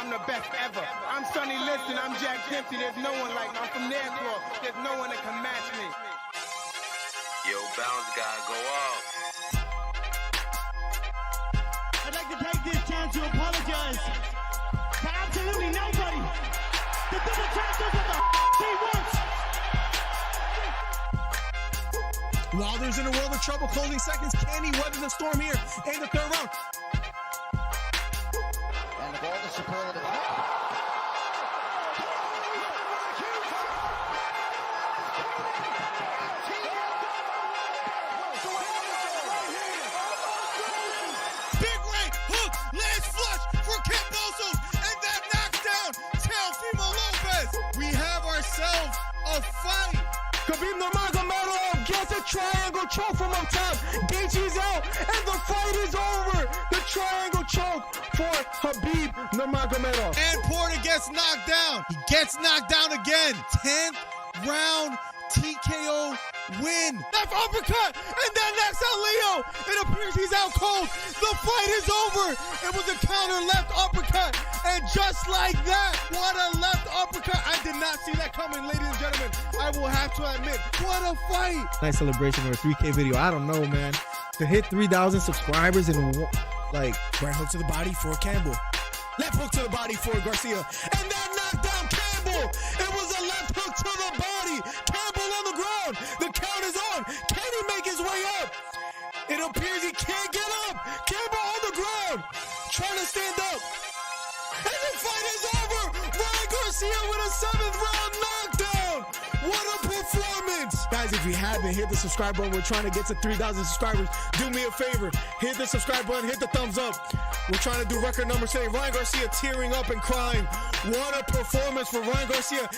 I'm the best ever. I'm Sonny Liston, I'm Jack Dempsey. There's no one like me. I'm from Nairclaw. There's no one that can match me. Yo, bounce guy, go off. I'd like to take this chance to apologize to absolutely nobody. The double champions of the he wants. Wilder's in a world of trouble, closing seconds. Can he weather the storm here in the third round? And the ball is superlative. Big right hook, lands flush for Cambosos, and that knocks down Teofimo Lopez. We have ourselves a fight. Khabib Nurmagomedov gets a triangle choke from up top. Gaethje's out, and the fight is over. The triangle choke for Khabib Nurmagomedov. And Porter gets knocked down. He gets knocked down again. 10th round TKO win. Left uppercut, and then knocks out Leo. It appears he's out cold. The fight is over. It was a counter left uppercut, and just like that, what a left uppercut. I did not see that coming, ladies and gentlemen. I will have to admit, what a fight. Nice celebration for a 3K video. I don't know, man. To hit 3,000 subscribers in like Right hook to the body for Campbell. Left hook to the body for Garcia. And that knocked down Campbell. It was a left hook to the body. Campbell on the ground. The count is on. Can he make his way up? It appears he can't get up. Campbell on the ground. Trying to stand up. And the fight is over. Ryan Garcia with a 7th round knockdown. What a performance. Guys, if you haven't, hit the subscribe button. We're trying to get to 3,000 subscribers. Do me a favor. Hit the subscribe button. Hit the thumbs up. We're trying to do record numbers today. Ryan Garcia tearing up and crying. What a performance for Ryan Garcia.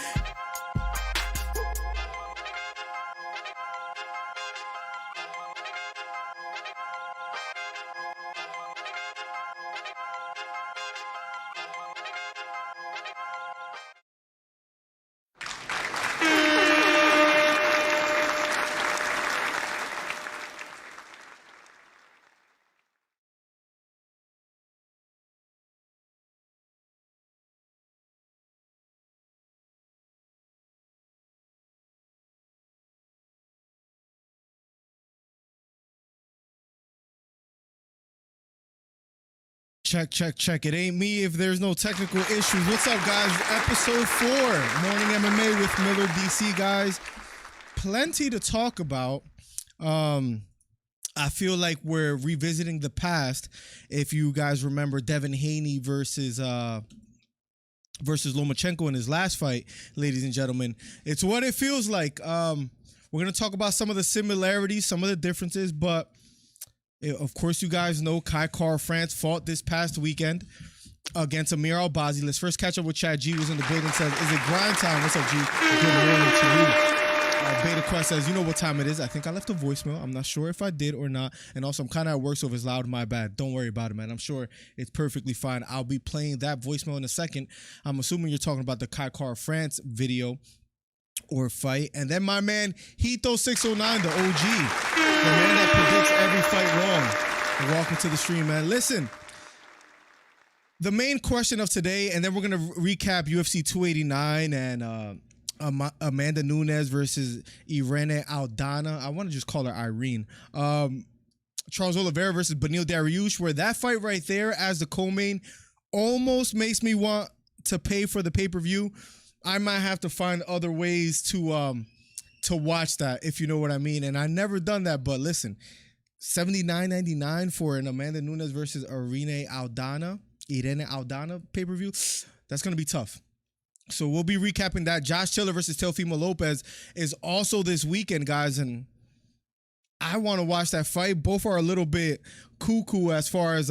Check. It ain't me if there's no technical issues. What's up, guys? Episode 4, Morning MMA with MillerDC, guys. Plenty to talk about. I feel like we're revisiting the past. If you guys remember Devin Haney versus Lomachenko in his last fight, ladies and gentlemen. It's what it feels like. We're going to talk about some of the similarities, some of the differences, but of course, you guys know Caceres France fought this past weekend against Amir Albazi. Let's first catch up with Chad G, who's in the building, says, is it grind time? What's up, G? Good morning to you. Beta Quest says, you know what time it is. I think I left a voicemail. I'm not sure if I did or not. And also, I'm kind of at work, so if it's loud, my bad. Don't worry about it, man. I'm sure it's perfectly fine. I'll be playing that voicemail in a second. I'm assuming you're talking about the Caceres France video or fight. And then my man, Hito609, the OG, the man that predicts every fight wrong. Welcome to the stream, man. Listen, the main question of today, and then we're going to recap UFC 289 and Amanda Nunes versus Irene Aldana. I want to just call her Irene. Charles Oliveira versus Beneil Dariush, where that fight right there as the co-main almost makes me want to pay for the pay-per-view. I might have to find other ways to watch that, if you know what I mean. And I never done that, but listen, $79.99 for an Amanda Nunes versus Irene Aldana pay-per-view. That's gonna be tough. So we'll be recapping that. Josh Taylor versus Teofimo Lopez is also this weekend, guys, and I want to watch that fight. Both are a little bit cuckoo as far as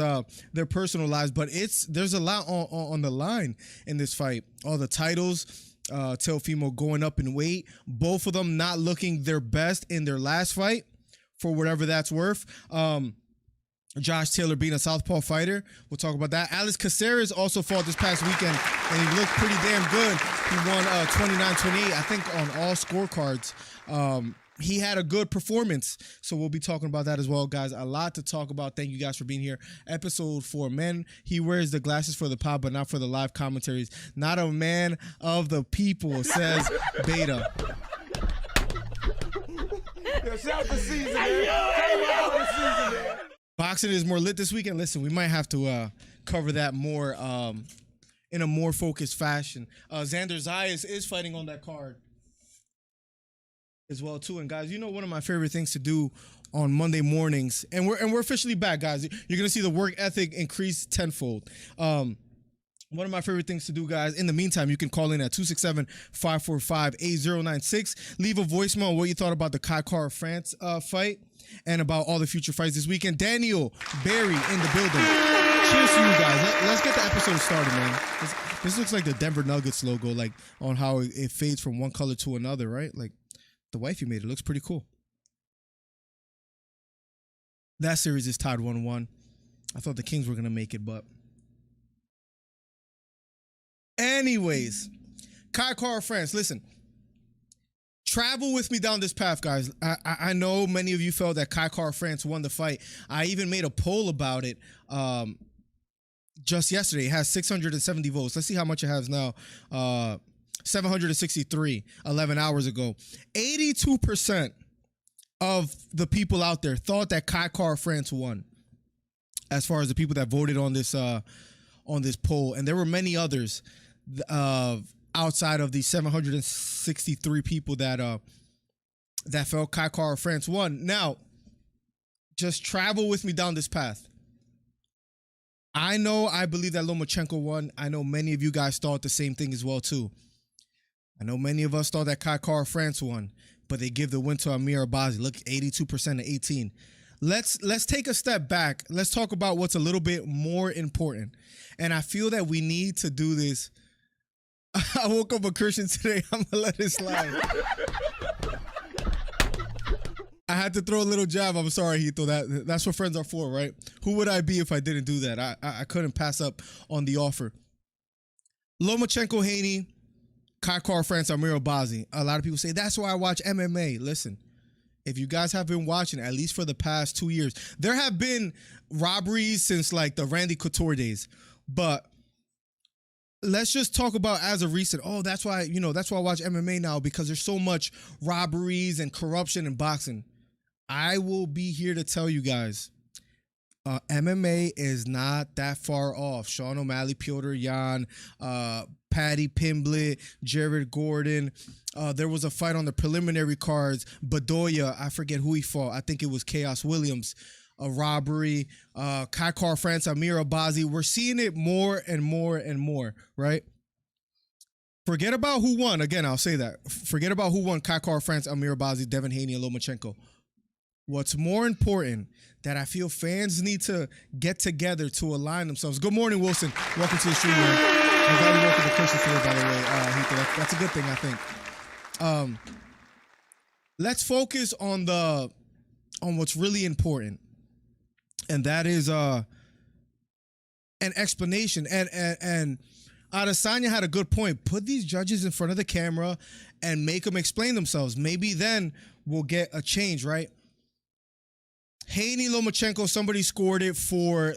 their personal lives, but there's a lot on the line in this fight. All the titles, Teofimo going up in weight, both of them not looking their best in their last fight, for whatever that's worth. Josh Taylor being a southpaw fighter. We'll talk about that. Alex Caceres also fought this past weekend, and he looked pretty damn good. He won 29-28, I think, on all scorecards. he had a good performance. So we'll be talking about that as well, guys. A lot to talk about. Thank you guys for being here. Episode 4. Man, he wears the glasses for the pod, but not for the live commentaries. Not a man of the people, says Beta. Yo, shout out the season, man. Shout out the season, man. Boxing is more lit this weekend. Listen, we might have to cover that more in a more focused fashion. Xander Zayas is fighting on that card as well too. And guys, you know, one of my favorite things to do on Monday mornings, and we're officially back, guys. You're gonna see the work ethic increase tenfold. One of my favorite things to do, guys. In the meantime, you can call in at 267-545-8096. Leave a voicemail on what you thought about the Caceres France fight and about all the future fights this weekend. Daniel Barry in the building. Cheers to you guys. Let's get the episode started, man. This looks like the Denver Nuggets logo, like on how it fades from one color to another, right? Like the wifey made it. Looks pretty cool. That series is tied 1-1. I thought the Kings were going to make it, but anyways, Caceres France. Listen, travel with me down this path, guys. I know many of you felt that Caceres France won the fight. I even made a poll about it just yesterday. It has 670 votes. Let's see how much it has now. 763 11 hours ago. 82% of the people out there thought that Caceres France won, as far as the people that voted on this poll. And there were many others outside of the 763 people that felt Caceres France won. Now, just travel with me down this path. I believe that Lomachenko won. I know many of you guys thought the same thing as well too. I know many of us thought that Caceres France won, but they give the win to Amir Abazi. Look, 82% to 18. Let's take a step back. Let's talk about what's a little bit more important. And I feel that we need to do this. I woke up a Christian today. I'm going to let it slide. I had to throw a little jab. I'm sorry, Hito. That's what friends are for, right? Who would I be if I didn't do that? I couldn't pass up on the offer. Lomachenko, Haney, Caceres France, Amir Abazi. A lot of people say, that's why I watch MMA. Listen, if you guys have been watching, at least for the past 2 years, there have been robberies since like the Randy Couture days. But let's just talk about as of recent. Oh, that's why I watch MMA now, because there's so much robberies and corruption in boxing. I will be here to tell you guys, MMA is not that far off. Sean O'Malley, Piotr Yan, Paddy Pimblett, Jared Gordon. There was a fight on the preliminary cards. Bedoya, I forget who he fought. I think it was Chaos Williams. A robbery. Caceres France, Amir Abazi. We're seeing it more and more and more, right? Forget about who won. Again, I'll say that. Forget about who won Caceres France, Amir Abazi, Devin Haney, and Lomachenko. What's more important that I feel fans need to get together to align themselves. Good morning, Wilson. Welcome to the stream, man. I'm glad you welcome the Christian today, by the way. That's a good thing, I think. Let's focus on what's really important, and that is an explanation. And Adesanya had a good point. Put these judges in front of the camera and make them explain themselves. Maybe then we'll get a change, right? Haney, Lomachenko, somebody scored it for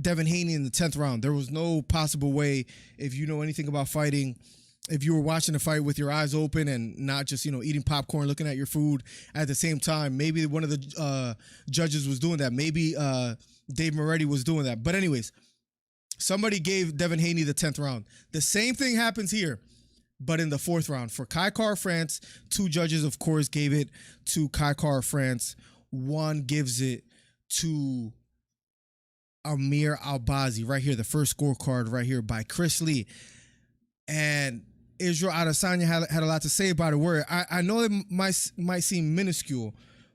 Devin Haney in the 10th round. There was no possible way, if you know anything about fighting, if you were watching the fight with your eyes open and not just, eating popcorn, looking at your food at the same time. Maybe one of the judges was doing that. Maybe Dave Moretti was doing that. But anyways, somebody gave Devin Haney the 10th round. The same thing happens here, but in the 4th round. For Caceres France, 2 judges, of course, gave it to Caceres France. 1 gives it to Amir Abazi right here, the first scorecard right here by Chris Lee. And Israel Adesanya had a lot to say about it, where I know it might seem minuscule,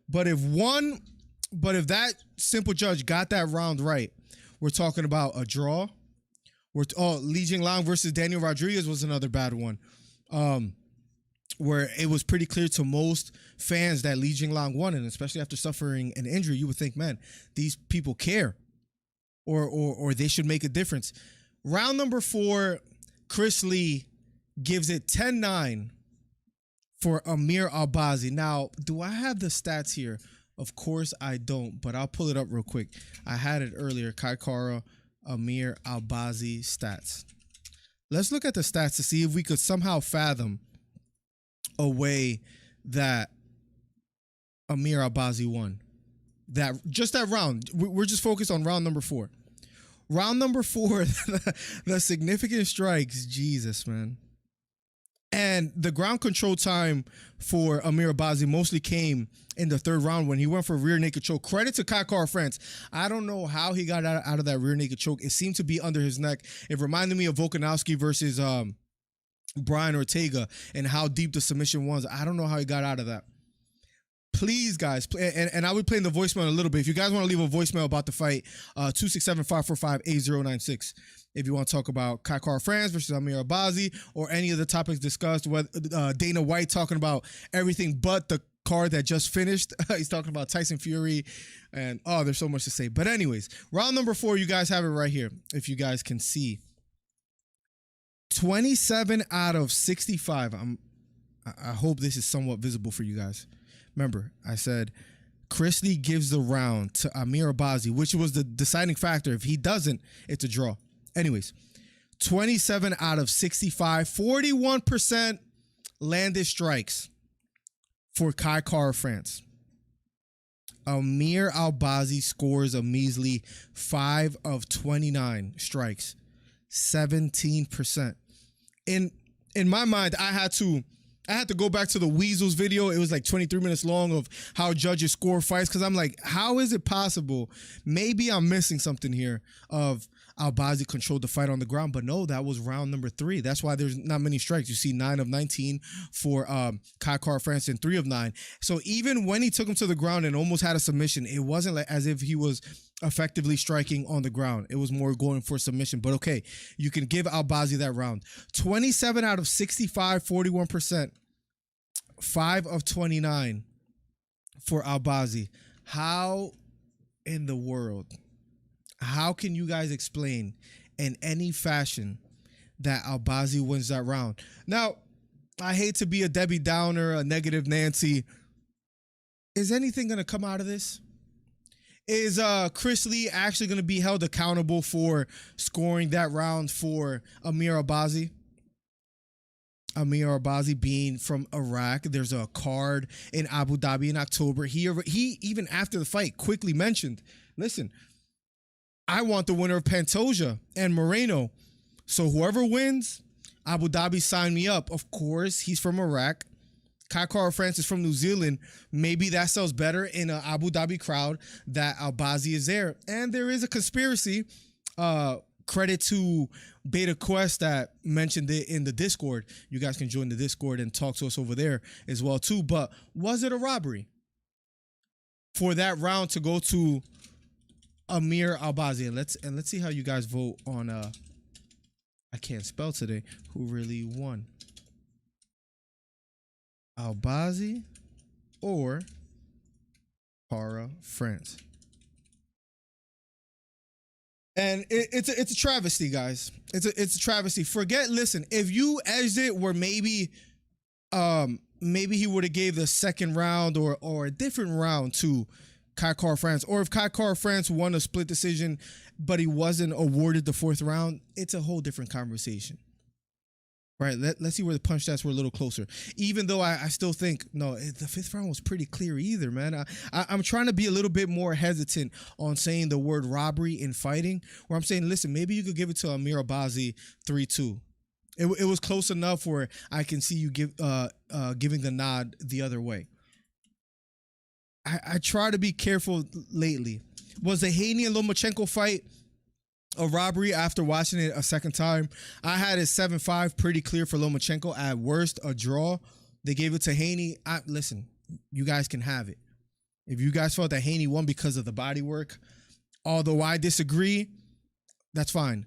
but if that simple judge got that round right, we're talking about a draw. Li Jingliang versus Daniel Rodriguez was another bad one, where it was pretty clear to most fans that Li Jingliang won, and especially after suffering an injury, you would think, man, these people care, or they should make a difference. Round number 4, Chris Lee gives it 10-9 for Amir Albazi. Now, do I have the stats here? Of course I don't, but I'll pull it up real quick. I had it earlier. Kai Kara, Amir Albazi stats. Let's look at the stats to see if we could somehow fathom a way that Amir Albazi won. Just that round. We're just focused on round number 4. Round number 4, the significant strikes. Jesus, man. And the ground control time for Amir Albazi mostly came in the 3rd round when he went for a rear naked choke. Credit to Kai Kara France. I don't know how he got out of that rear naked choke. It seemed to be under his neck. It reminded me of Volkanovski versus Brian Ortega and how deep the submission was. I don't know how he got out of that. Please, guys, and I'll be playing the voicemail in a little bit. If you guys want to leave a voicemail about the fight, 267-545-8096. If you want to talk about Kai Kara France versus Amir Albazi or any of the topics discussed, whether Dana White talking about everything but the card that just finished. He's talking about Tyson Fury, and there's so much to say. But anyways, round number 4, you guys have it right here. If you guys can see, 27 out of 65. I hope this is somewhat visible for you guys. Remember, I said Chris Lee gives the round to Amir Albazi, which was the deciding factor. If he doesn't, it's a draw. Anyways, 27 out of 65, 41% landed strikes for Kai Kara France. Amir Albazi scores a measly 5 of 29 strikes, 17%. In my mind, I had to go back to the Weasels video. It was like 23 minutes long of how judges score fights, because I'm like, how is it possible? Maybe I'm missing something here of Albazi controlled the fight on the ground, but no, that was round number 3. That's why there's not many strikes. You see 9 of 19 for Kai Kara France and 3 of 9. So even when he took him to the ground and almost had a submission, it wasn't like as if he was effectively striking on the ground. It was more going for submission. But okay, you can give Albazi that round. 27 out of 65, 41%. 5 of 29 for Albazi. How in the world, how can you guys explain in any fashion that Albazi wins that round? Now, I hate to be a Debbie Downer, a negative Nancy. Is anything going to come out of this? Is Chris Lee actually going to be held accountable for scoring that round for Amir Albazi? Amir Albazi being from Iraq. There's a card in Abu Dhabi in October. He even after the fight quickly mentioned, listen, I want the winner of Pantoja and Moreno. So whoever wins, Abu Dhabi sign me up. Of course, he's from Iraq. Kai Kara France is from New Zealand. Maybe that sells better in an Abu Dhabi crowd that Albazi is there. And there is a conspiracy. Credit to Beta Quest that mentioned it in the Discord. You guys can join the Discord and talk to us over there as well too. But was it a robbery for that round to go to Amir Albazi? And let's see how you guys vote on I can't spell today. Who really won? Albazi or Kara France? And it's a travesty, guys. It's a travesty. Listen, if you edged it where maybe he would have gave the second round or a different round to Kai Kara France, or if Kai Kara France won a split decision but he wasn't awarded the 4th round, it's a whole different conversation. Right, let's see where the punch stats were a little closer. Even though I still think, no, the 5th round was pretty clear either, man. I'm trying to be a little bit more hesitant on saying the word robbery in fighting, where I'm saying, listen, maybe you could give it to Amir Albazi 3-2. It was close enough where I can see you giving the nod the other way. I try to be careful lately. Was the Haney and Lomachenko fight a robbery after watching it a second time? I had it 7-5, pretty clear for Lomachenko. At worst, a draw. They gave it to Haney. Listen, you guys can have it. If you guys felt that Haney won because of the body work, although I disagree, that's fine.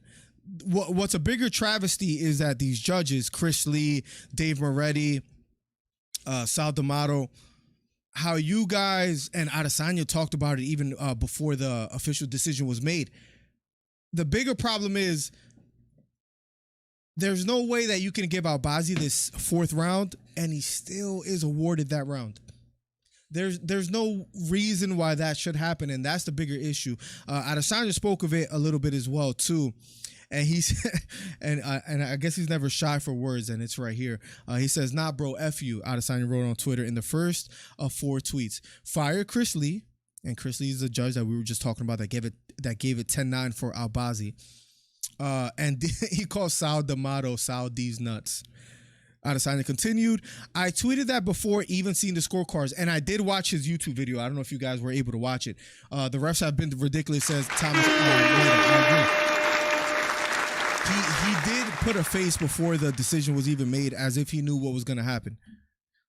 What's a bigger travesty is that these judges, Chris Lee, Dave Moretti, Sal D'Amato, how you guys and Adesanya talked about it even before the official decision was made. The bigger problem is there's no way that you can give Albazi this 4th round and he still is awarded that round. There's no reason why that should happen, and that's the bigger issue. Adesanya spoke of it a little bit as well too, and he's and I guess he's never shy for words, and it's right here. He says, "Nah, bro, F you." Adesanya wrote on Twitter in the first of 4 tweets: "Fire Chris Lee," and Chris Lee is the judge that we were just talking about that gave it 10-9 for Albazi, and he called Sal D'Amato Sal D's nuts. Adesanya continued, "I tweeted that before even seeing the scorecards, and I did watch his YouTube video. I don't know if you guys were able to watch it. The refs have been ridiculous," says Thomas. He did put a face before the decision was even made, as if he knew what was going to happen.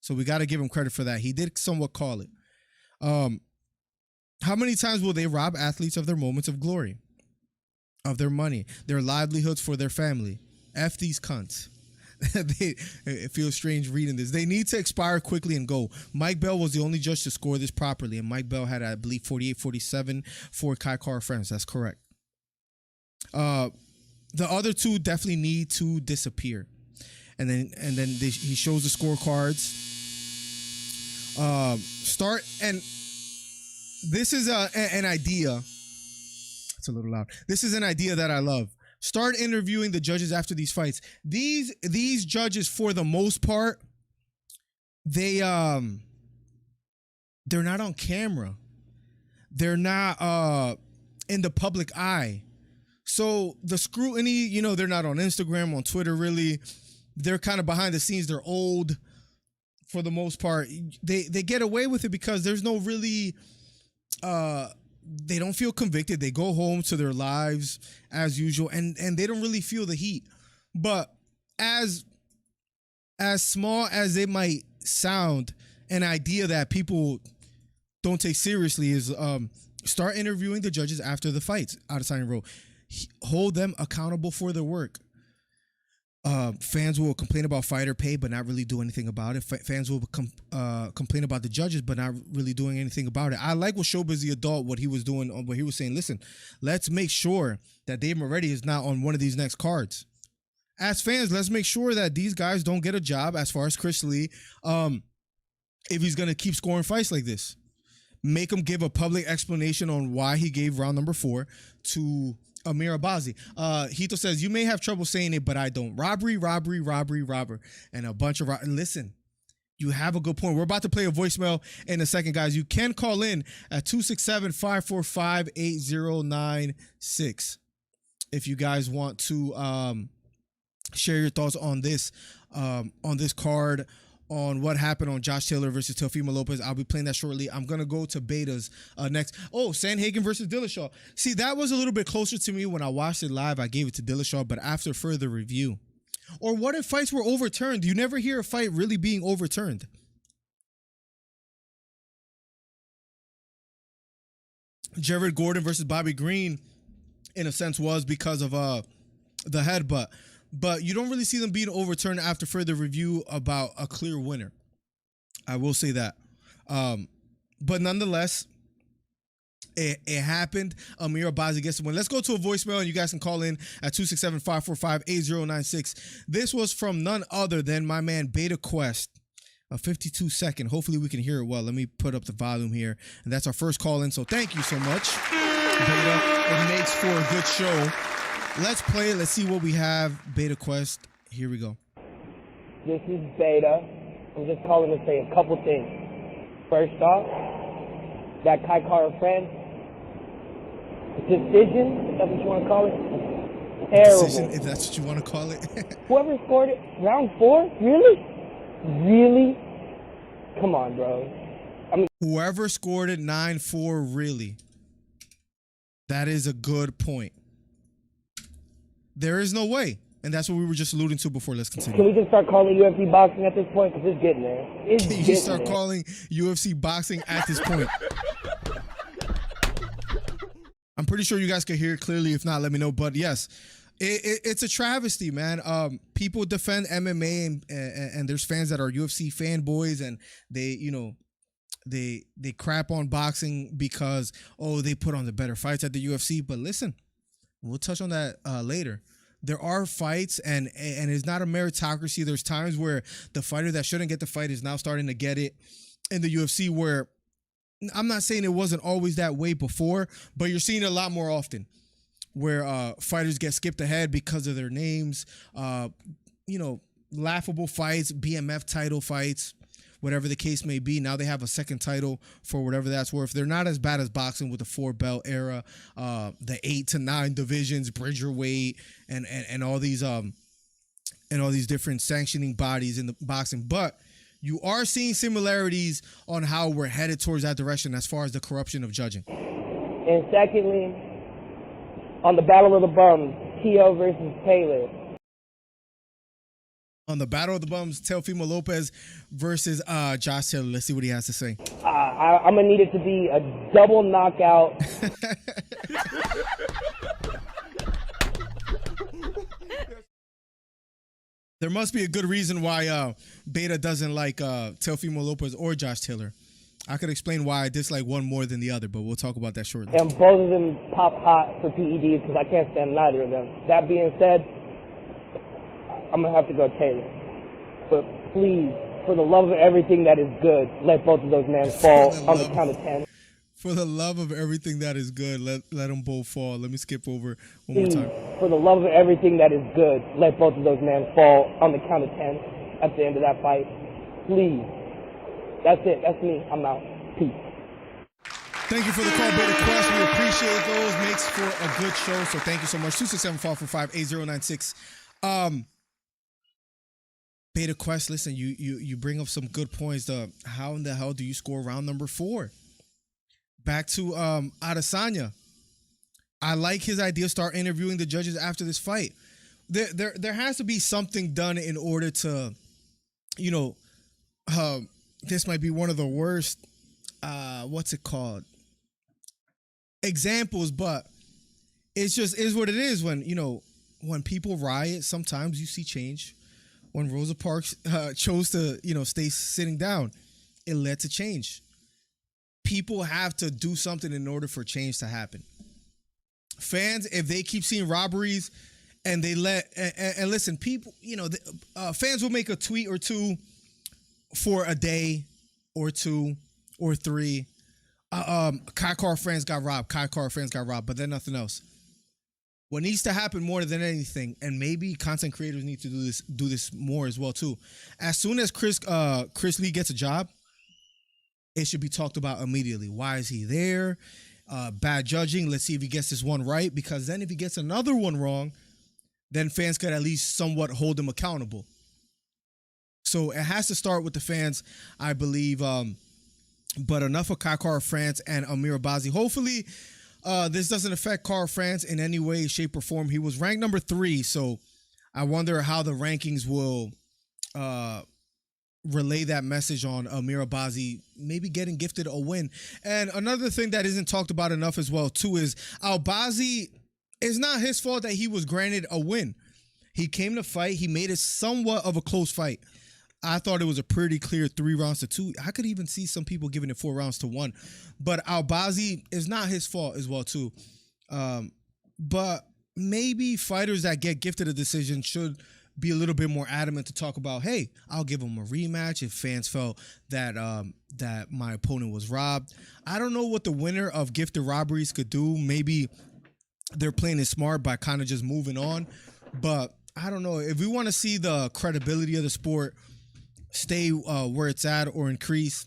So we got to give him credit for that. He did somewhat call it. How many times will they rob athletes of their moments of glory, of their money, their livelihoods for their family? F these cunts. It feels strange reading this. They need to expire quickly and go. Mike Bell was the only judge to score this properly, and Mike Bell had, I believe, 48-47 for Kai Kara France. That's correct. The other two definitely need to disappear. And then he shows the scorecards. Start, and this is an idea. It's a little loud. This is an idea that I love. Start interviewing the judges after these fights. These judges, for the most part, they're not on camera. They're not in the public eye. So the scrutiny, they're not on Instagram, on Twitter, really. They're kind of behind the scenes. They're old for the most part. They get away with it because there's no really they don't feel convicted. They go home to their lives as usual, and they don't really feel the heat. But as small as it might sound, an idea that people don't take seriously is start interviewing the judges after the fights. Adesanya wrote, hold them accountable for their work. Fans will complain about fighter pay but not really do anything about it. Fans will complain about the judges but not really doing anything about it. I like what Showbiz the Adult, what he was doing, what he was saying. Listen, let's make sure that Dave Moretti is not on one of these next cards. As fans, let's make sure that these guys don't get a job, as far as Chris Lee, if he's going to keep scoring fights like this. Make him give a public explanation on why he gave round number 4 to Amir Abazi. Hito says, you may have trouble saying it, but I don't. Robbery, and a bunch of listen, you have a good point. We're about to play a voicemail in a second, guys. You can call in at 267-545-8096 if you guys want to share your thoughts on this card, on what happened on Josh Taylor versus Teofimo Lopez. I'll be playing that shortly. I'm going to go to betas next. Oh, Sandhagen versus Dillashaw. See, that was a little bit closer to me when I watched it live. I gave it to Dillashaw, but after further review. Or what if fights were overturned? You never hear a fight really being overturned. Jared Gordon versus Bobby Green, in a sense, was because of the head, but you don't really see them being overturned after further review about a clear winner. I will say that. But nonetheless, it happened. Amir Abazi gets the win. Let's go to a voicemail, and you guys can call in at 267-545-8096. This was from none other than my man Beta Quest. A 52-second. Hopefully we can hear it well. Let me put up the volume here. And that's our first call in, so thank you so much, Beta. It makes for a good show. Let's play it. Let's see what we have. Beta Quest. Here we go. This is Beta. I'm just calling to say a couple things. First off, that Kai Kara France decision, if that's what you want to call it, terrible. Decision, if that's what you want to call it. Whoever scored it, round 4? Really? Really? Come on, bro. Whoever scored it 9-4, really? That is a good point. There is no way. And that's what we were just alluding to before. Let's continue. Can we just start calling UFC boxing at this point? Because it's getting there. Can you start calling UFC boxing at this point? I'm pretty sure you guys can hear it clearly. If not, let me know. But yes, it's a travesty, man. People defend MMA and there's fans that are UFC fanboys, and they crap on boxing because, they put on the better fights at the UFC. But listen, we'll touch on that later. there are fights, and it's not a meritocracy. There's times where the fighter that shouldn't get the fight is now starting to get it in the UFC, where I'm not saying it wasn't always that way before, but you're seeing it a lot more often where fighters get skipped ahead because of their names, laughable fights, BMF title fights, whatever the case may be. Now they have a second title for whatever that's worth. They're not as bad as boxing with the 4-belt era, the 8 to 9 divisions, Bridgerweight, and all these different sanctioning bodies in the boxing. But you are seeing similarities on how we're headed towards that direction as far as the corruption of judging. And secondly, on the Battle of the Bums, Teo versus Taylor. On the Battle of the Bums, Teofimo Lopez versus Josh Taylor. Let's see what he has to say. I'm going to need it to be a double knockout. There must be a good reason why Beta doesn't like Teofimo Lopez or Josh Taylor. I could explain why I dislike one more than the other, but we'll talk about that shortly. And both of them pop hot for PEDs because I can't stand neither of them. That being said, I'm going to have to go Taylor. But please, for the love of everything that is good, let both of those men fall on the count of 10. For the love of everything that is good, let them both fall. Let me skip over one more time. For the love of everything that is good, let both of those men fall on the count of 10 at the end of that fight. Please. That's it. That's me. I'm out. Peace. Thank you for the call, Beta Quest. We appreciate those. Makes for a good show, so thank you so much. 267-545-8096. Beta Quest, listen, you bring up some good points. How in the hell do you score round number 4? Back to Adesanya. I like his idea. Start interviewing the judges after this fight. There has to be something done in order to, this might be one of the worst, examples, but it's just is what it is. When people riot, sometimes you see change. When Rosa Parks chose to, stay sitting down, it led to change. People have to do something in order for change to happen. Fans, if they keep seeing robberies and they and listen, people, fans will make a tweet or two for a day or 2 or 3. Kai Car fans got robbed. But then nothing else. What needs to happen more than anything, and maybe content creators need to do this more as well too. As soon as Chris Lee gets a job, it should be talked about immediately. Why is he there? Bad judging. Let's see if he gets this one right, because then if he gets another one wrong, then fans could at least somewhat hold him accountable. So it has to start with the fans, I believe. But enough of Kai Car France and Amir Abazi. Hopefully, this doesn't affect Car France in any way, shape, or form. He was ranked number 3, so I wonder how the rankings will relay that message on Amir Abazi maybe getting gifted a win. And another thing that isn't talked about enough as well too is Abazi. It's not his fault that he was granted a win. He came to fight. He made it somewhat of a close fight. I thought it was a pretty clear 3 rounds to 2. I could even see some people giving it 4 rounds to 1. But Abazi is not his fault as well too. But maybe fighters that get gifted a decision should be a little bit more adamant to talk about, hey, I'll give him a rematch if fans felt that that my opponent was robbed. I don't know what the winner of gifted robberies could do. Maybe they're playing it smart by kind of just moving on. But I don't know. If we want to see the credibility of the sport stay where it's at or increase,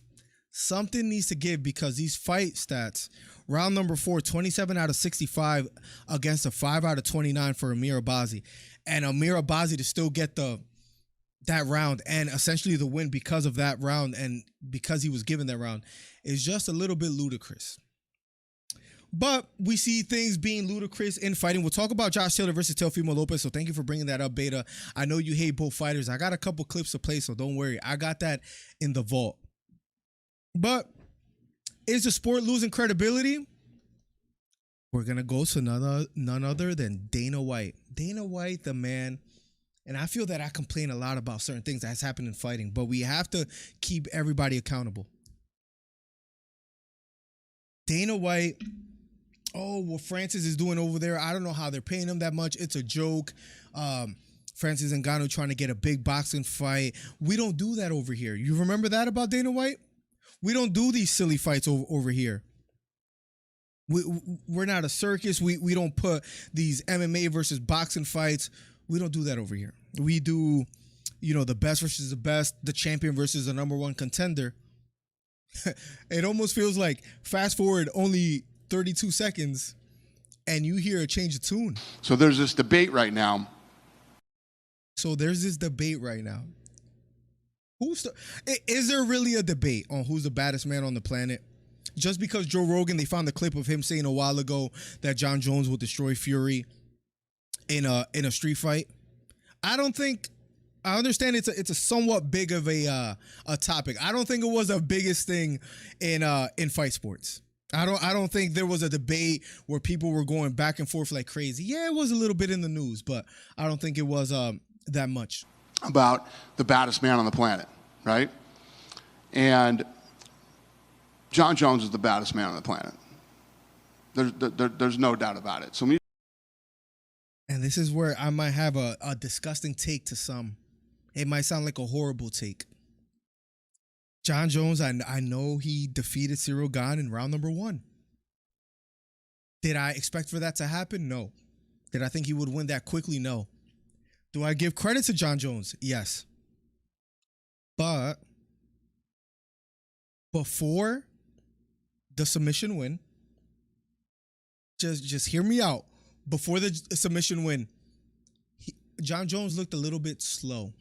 something needs to give, because these fight stats, round number 4, 27 out of 65 against a 5 out of 29 for Amir Abazi. And Amir Abazi to still get that round and essentially the win because of that round and because he was given that round is just a little bit ludicrous. But we see things being ludicrous in fighting. We'll talk about Josh Taylor versus Teofimo Lopez, so thank you for bringing that up, Beta. I know you hate both fighters. I got a couple clips to play, so don't worry. I got that in the vault. But is the sport losing credibility? We're going to go to none other than Dana White. Dana White, the man, and I feel that I complain a lot about certain things that's happened in fighting, but we have to keep everybody accountable. Dana White oh, what Francis is doing over there, I don't know how they're paying him that much. It's a joke. Francis Ngannou trying to get a big boxing fight. We don't do that over here. You remember that about Dana White? We don't do these silly fights over here. We're not a circus. We don't put these MMA versus boxing fights. We don't do that over here. We do, the best versus the best, the champion versus the number one contender. It almost feels like fast forward only 32 seconds and you hear a change of tune. So there's this debate right now. Is there really a debate on who's the baddest man on the planet? Just because Joe Rogan, they found the clip of him saying a while ago that John Jones will destroy Fury in a street fight. I understand it's a somewhat big of a topic. I don't think it was the biggest thing in fight sports. I don't think there was a debate where people were going back and forth like crazy. Yeah, it was a little bit in the news, but I don't think it was that much. About the baddest man on the planet, right? And John Jones is the baddest man on the planet. There's no doubt about it. So and this is where I might have a disgusting take to some. It might sound like a horrible take. John Jones, I know he defeated Cyril Gane in round number 1. Did I expect for that to happen? No. Did I think he would win that quickly? No. Do I give credit to John Jones? Yes. But before the submission win, just hear me out. Before the submission win, John Jones looked a little bit slow.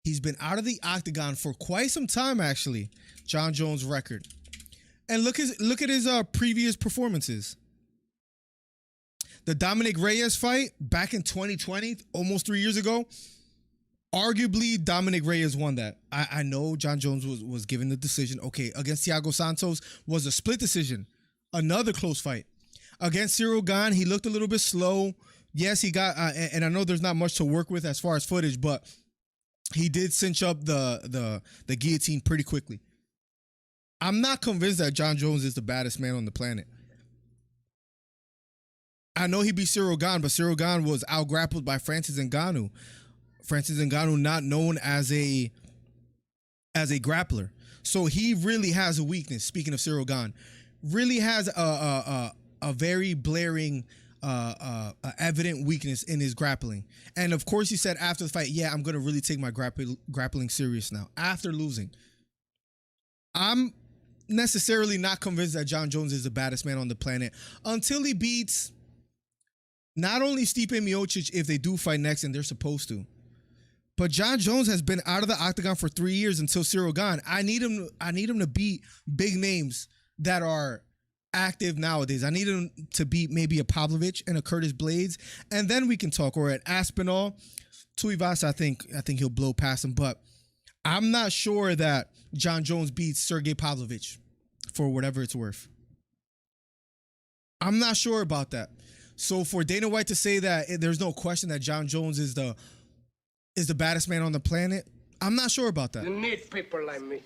He's been out of the octagon for quite some time, actually. John Jones' record, and look at his previous performances. The Dominic Reyes fight back in 2020, almost 3 years ago. Arguably, Dominic Reyes won that. I know John Jones was given the decision. Okay, against Thiago Santos was a split decision. Another close fight. Against Cyril Gane, he looked a little bit slow. Yes, he got, and I know there's not much to work with as far as footage, but he did cinch up the guillotine pretty quickly. I'm not convinced that John Jones is the baddest man on the planet. I know he beat Cyril Gane, but Cyril Gane was out-grappled by Francis Ngannou. Francis Ngannou not known as a grappler. So he really has a weakness, speaking of Cyril Gane. Really has a very blaring, evident weakness in his grappling. And of course, he said after the fight, yeah, I'm going to really take my grappling serious now, after losing. I'm necessarily not convinced that John Jones is the baddest man on the planet until he beats not only Stipe Miocic if they do fight next, and they're supposed to, but John Jones has been out of the octagon for 3 years until Cyril Gane. I need him to beat big names that are active nowadays. I need him to beat maybe a Pavlovich and a Curtis Blades, and then we can talk. Or at Aspinall, Tuivasa, I think he'll blow past him, but I'm not sure that John Jones beats Sergey Pavlovich for whatever it's worth. I'm not sure about that. So for Dana White to say that there's no question that John Jones is the baddest man on the planet, I'm not sure about that. You need people like me.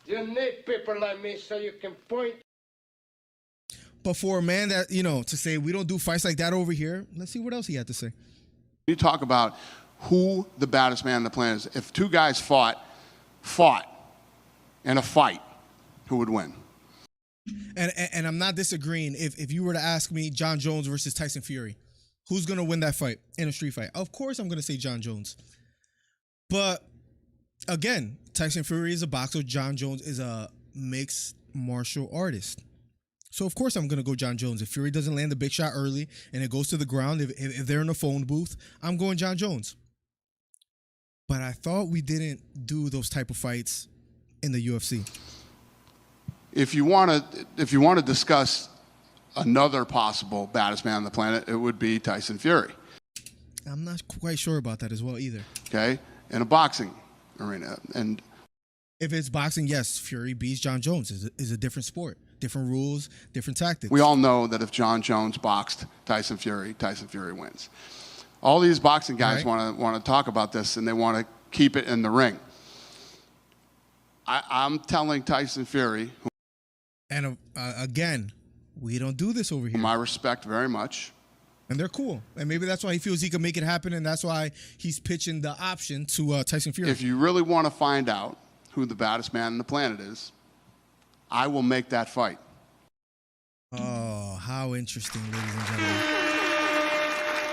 You need people like me so you can point. But for a man that, to say we don't do fights like that over here, let's see what else he had to say. You talk about who the baddest man on the planet is. If two guys fought in a fight, who would win? And I'm not disagreeing. If you were to ask me John Jones versus Tyson Fury, who's going to win that fight in a street fight? Of course I'm going to say John Jones. But again, Tyson Fury is a boxer. John Jones is a mixed martial artist. So of course I'm going to go John Jones. If Fury doesn't land the big shot early and it goes to the ground, if they're in a phone booth, I'm going John Jones. But I thought we didn't do those type of fights in the UFC. If you want to discuss another possible baddest man on the planet, it would be Tyson Fury. I'm not quite sure about that as well either. Okay, in a boxing arena, and if it's boxing, yes, Fury beats John Jones. Is a different sport, different rules, different tactics. We all know that if John Jones boxed Tyson Fury wins. All these boxing guys want to talk about this, and they want to keep it in the ring. I'm telling Tyson Fury. And again, we don't do this over here. My respect very much. And they're cool. And maybe that's why he feels he can make it happen, and that's why he's pitching the option to Tyson Fury. If you really want to find out who the baddest man on the planet is, I will make that fight. Oh, how interesting, ladies and gentlemen.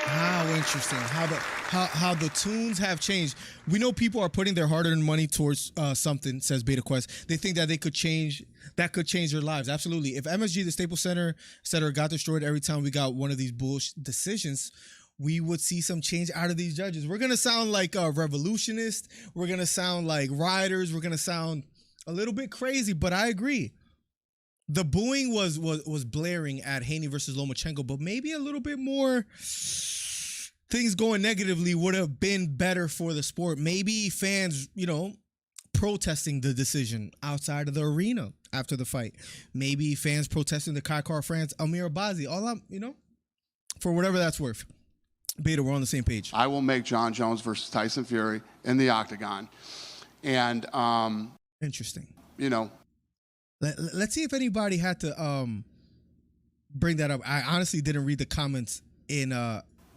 How interesting. How the tunes have changed. We know people are putting their hard-earned money towards something, says Beta Quest. They think that could change their lives. Absolutely. If MSG, the Staples Center, etc., got destroyed every time we got one of these bullshit decisions, we would see some change out of these judges. We're going to sound like revolutionists. We're going to sound like rioters. We're going to sound a little bit crazy, but I agree. The booing was blaring at Haney versus Lomachenko, but maybe a little bit more things going negatively would have been better for the sport. Maybe fans, protesting the decision outside of the arena after the fight. Maybe fans protesting the Kai Car France, Amir Abazi. All I'm, for whatever that's worth. Beta, we're on the same page. I will make John Jones versus Tyson Fury in the octagon. And, interesting. Let's see if anybody had to bring that up. I honestly didn't read the comments in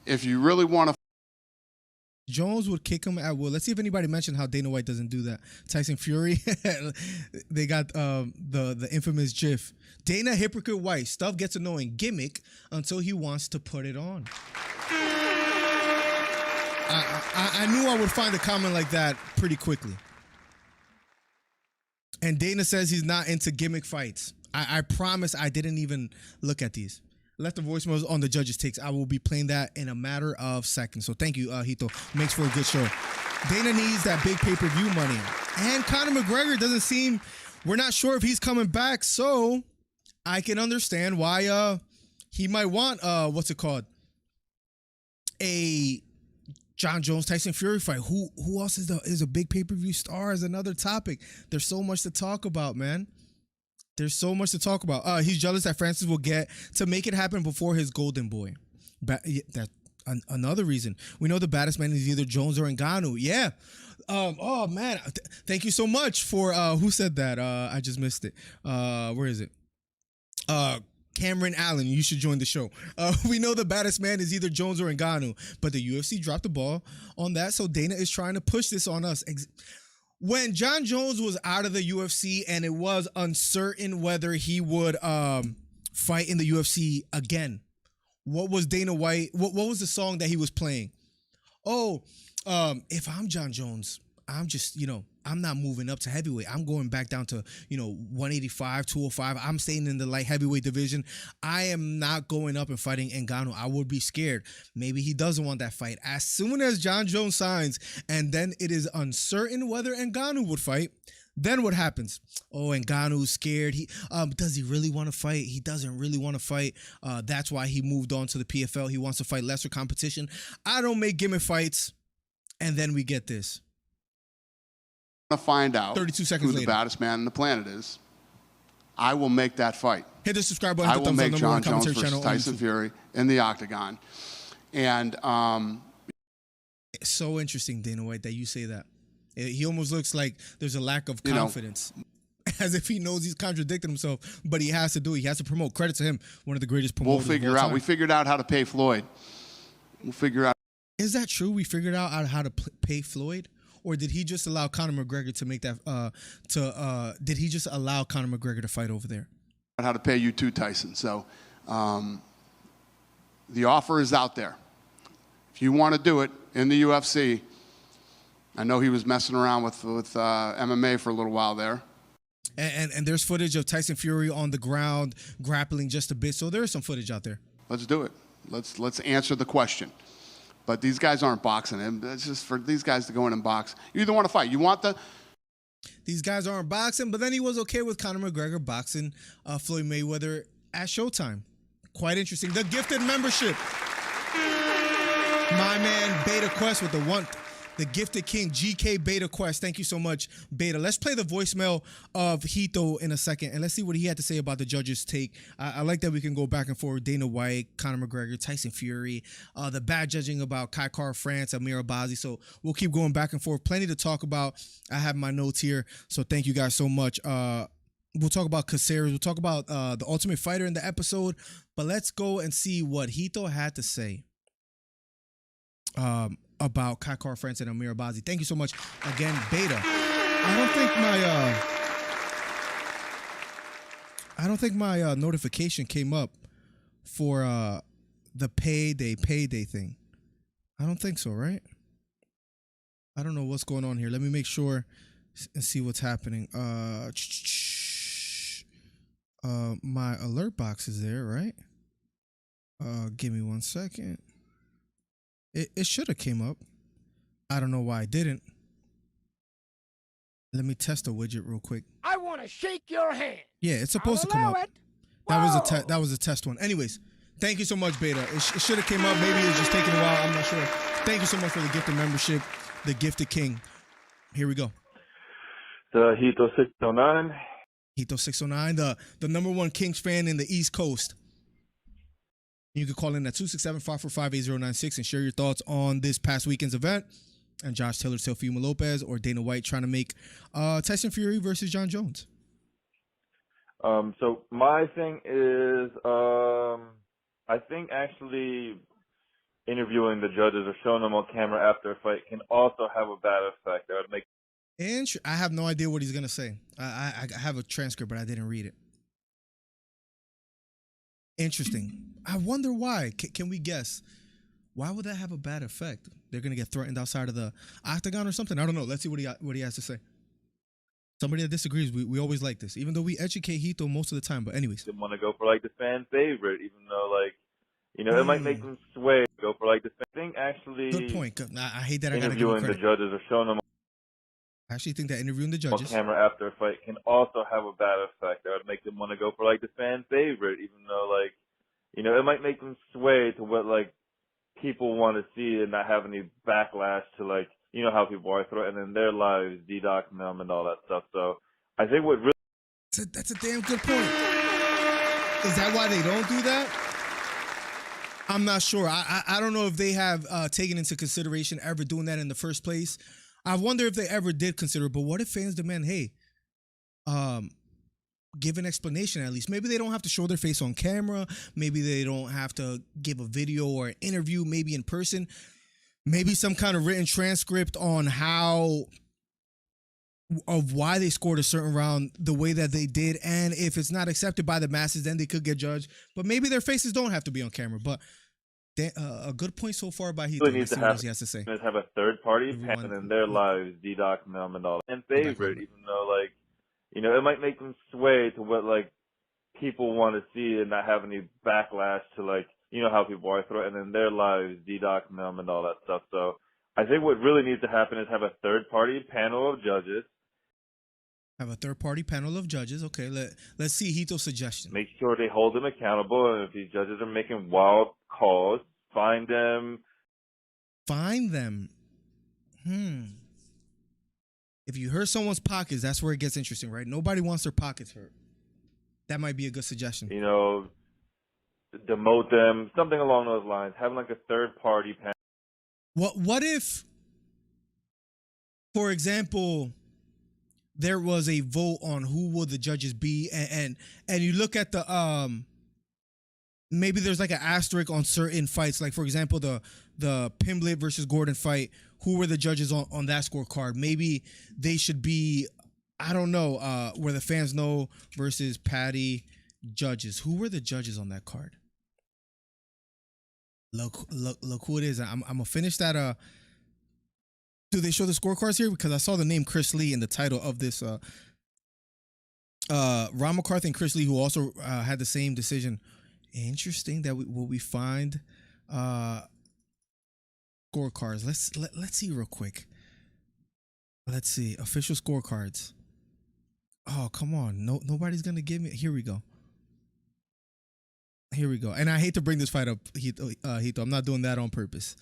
if you really want to, Jones would kick him at will. Let's see if anybody mentioned how Dana White doesn't do that. Tyson Fury, they got the infamous GIF. Dana hypocrite White, stuff gets annoying, gimmick until he wants to put it on. I knew I would find a comment like that pretty quickly. And Dana says he's not into gimmick fights. I promise I didn't even look at these. Left the voicemails on the judges' takes. I will be playing that in a matter of seconds. So thank you, Hito. Makes for a good show. Dana needs that big pay-per-view money. And Conor McGregor doesn't seem, we're not sure if he's coming back. So I can understand why he might want, a John Jones Tyson Fury fight. Who else is a big pay-per-view star is another topic. There's so much to talk about, man. There's so much to talk about. He's jealous that Francis will get to make it happen before his golden boy. Another reason. We know the baddest man is either Jones or Ngannou. Yeah. Oh man. Thank you so much for who said that? I just missed it. Where is it? Cameron Allen, you should join the show. We know the baddest man is either Jones or Ngannou, but the UFC dropped the ball on that, so Dana is trying to push this on us. When John Jones was out of the UFC and it was uncertain whether he would fight in the UFC again, what was Dana White, what was the song that he was playing? If I'm John Jones, I'm just, I'm not moving up to heavyweight. I'm going back down to, 185, 205. I'm staying in the light heavyweight division. I am not going up and fighting Ngannou. I would be scared. Maybe he doesn't want that fight. As soon as John Jones signs and then it is uncertain whether Ngannou would fight, then what happens? Oh, Ngannou's scared. Does he really want to fight? He doesn't really want to fight. That's why he moved on to the PFL. He wants to fight lesser competition. I don't make gimmick fights. And then we get this. To find out 32 seconds who the later. baddest man on the planet is, I will make that fight. Hit the subscribe button. I Hit the will thumbs up. make Number one John Jones commentary versus channel on Tyson YouTube. Fury in the octagon. And It's so interesting, Dana White, that you say that. He almost looks like there's a lack of confidence. As if he knows he's contradicting himself, but he has to do it. He has to promote. Credit to him, one of the greatest promoters. we'll figure out. We figured out how to pay Floyd. We'll figure out. Is that true? We figured out how to pay Floyd? Or did he just allow Conor McGregor to make that? Did he just allow Conor McGregor to fight over there? How to pay you too, Tyson. So the offer is out there. If you want to do it in the UFC, I know he was messing around with MMA for a little while there. And there's footage of Tyson Fury on the ground grappling just a bit. So there's some footage out there. Let's do it. Let's answer the question. But these guys aren't boxing. It's just for these guys to go in and box. You either want to fight. You want the... These guys aren't boxing, but then he was okay with Conor McGregor boxing Floyd Mayweather at Showtime. Quite interesting. The gifted membership. My man Beta Quest with the gifted king, GK Beta Quest. Thank you so much, Beta. Let's play the voicemail of Hito in a second, and let's see what he had to say about the judges' take. I like that we can go back and forth. Dana White, Conor McGregor, Tyson Fury, the bad judging about Kai Car France, Amir Abazi. So we'll keep going back and forth. Plenty to talk about. I have my notes here, so thank you guys so much. We'll talk about Caceres. We'll talk about the Ultimate Fighter in the episode. But let's go and see what Hito had to say about Kai Car France and Amir Abazi. Thank you so much again, Beta. I don't think my notification came up for the payday thing. I don't think so, right? I don't know what's going on here. Let me make sure and see what's happening. My alert box is there, right? Give me 1 second. It should have came up. I don't know why I didn't. Let me test the widget real quick. I want to shake your hand. Yeah, it's supposed to come up. That was a test one. Anyways, thank you so much, Beta. It should have came up. Maybe it's just taking a while. I'm not sure. Thank you so much for the gifted membership, the Gifted King. Here we go. The Hito 609. Hito 609, the number one Kings fan in the East Coast. You can call in at 267-545-8096 and share your thoughts on this past weekend's event and Josh Taylor, Teofimo Lopez, or Dana White trying to make Tyson Fury versus John Jones. So my thing is, I think actually interviewing the judges or showing them on camera after a fight can also have a bad effect. That would make. And I have no idea what he's gonna say. I have a transcript, but I didn't read it. Interesting. I wonder why. Can we guess? Why would that have a bad effect? They're gonna get threatened outside of the octagon or something. I don't know. Let's see what he has to say. Somebody that disagrees. We always like this, even though we educate Hito most of the time. But anyways, they want to go for like the fan favorite, even though it might make them sway. Go for like the fan. I think actually. Good point. I hate that I gotta give interviewing the judges or showing them. I actually think that interviewing the judges on camera after a fight can also have a bad effect. That would make them want to go for like the fan favorite, even though it might make them sway to what people want to see and not have any backlash to how people are threatening their lives, DDoC them and all that stuff. So I think what really that's a damn good point. Is that why they don't do that? I'm not sure. I don't know if they have taken into consideration ever doing that in the first place. I wonder if they ever did consider it, but what if fans demand, hey, give an explanation at least? Maybe they don't have to show their face on camera. Maybe they don't have to give a video or an interview, maybe in person. Maybe some kind of written transcript on why they scored a certain round the way that they did. And if it's not accepted by the masses, then they could get judged. But maybe their faces don't have to be on camera. But a good point so far by Hito. Let's see what he has to say. Have a third party in their lives, DDoC them and all that. And favorite, even though it might make them sway to what people want to see and not have any backlash to how people are threatening their lives, DDoC them and all that stuff. So I think what really needs to happen is have a third party panel of judges. Have a third party panel of judges. Okay, let's see Hito's suggestion. Make sure they hold them accountable, and if these judges are making wild calls, find them. Find them. If you hurt someone's pockets, that's where it gets interesting, right? Nobody wants their pockets hurt. That might be a good suggestion. Demote them, something along those lines. Have a third party panel. What if, for example, there was a vote on who would the judges be, and you look at the maybe there's an asterisk on certain fights, like for example the Pimblett versus Gordon fight. Who were the judges on that scorecard? Maybe they should be, I don't know, where the fans know versus Patty judges. Who were the judges on that card? Look who it is. I'm gonna finish that. Do they show the scorecards here? Because I saw the name Chris Lee in the title of this. Ron McCarthy and Chris Lee, who also had the same decision. Interesting that we find scorecards. Let's see real quick. Let's see official scorecards. Oh, come on! Nobody's gonna give me. Here we go. And I hate to bring this fight up, Hito. I'm not doing that on purpose.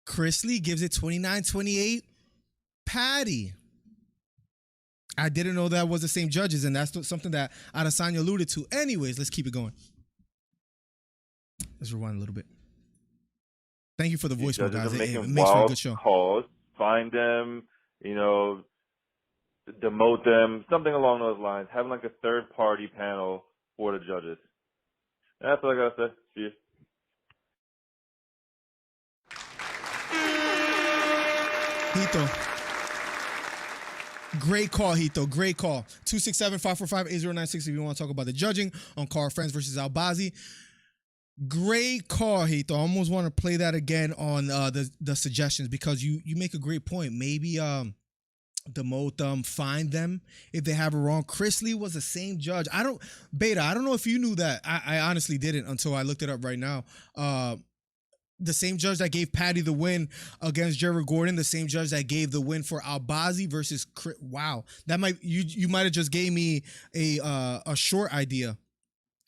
Chris Lee gives it 29-28. Patty. I didn't know that was the same judges, and that's something that Adesanya alluded to. Anyways, let's keep it going. Let's rewind a little bit. Thank you for the voicemail, guys. It makes for a good show. Calls, find them, demote them, something along those lines. Having like a third-party panel for the judges. And that's what I gotta say. See you. Hito. Great call, Hito. Great call. 267-545-8096 if you want to talk about the judging on Carl Franz versus Albazi. Great call, Hito. I almost want to play that again on the suggestions because you make a great point. Maybe demote them, fine them if they have it wrong. Chris Lee was the same judge. I don't know if you knew that. I honestly didn't until I looked it up right now. The same judge that gave Patty the win against Jared Gordon, the same judge that gave the win for Albazi versus Chris. Wow, that you might have just gave me a short idea.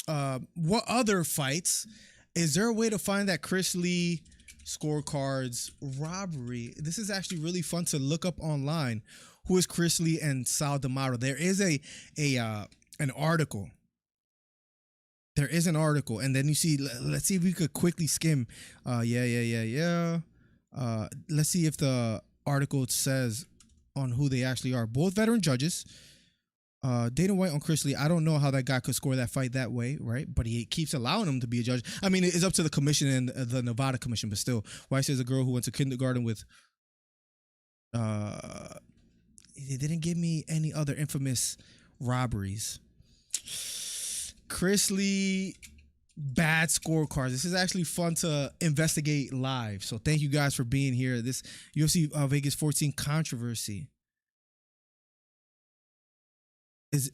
What other fights? Is there a way to find that Chris Lee scorecards robbery? This is actually really fun to look up online. Who is Chris Lee and Sal D'Amato? There is an article. There is an article, and then you see. Let's see if we could quickly skim. Let's see if the article says on who they actually are. Both veteran judges. Dana White on Chris Lee. I don't know how that guy could score that fight that way, right? But he keeps allowing him to be a judge. I mean, it's up to the commission and the Nevada commission, but still, White says a girl who went to kindergarten with. They didn't give me any other infamous robberies. Chris Lee, bad scorecards. This is actually fun to investigate live. So thank you guys for being here. This UFC Vegas 14 controversy. Is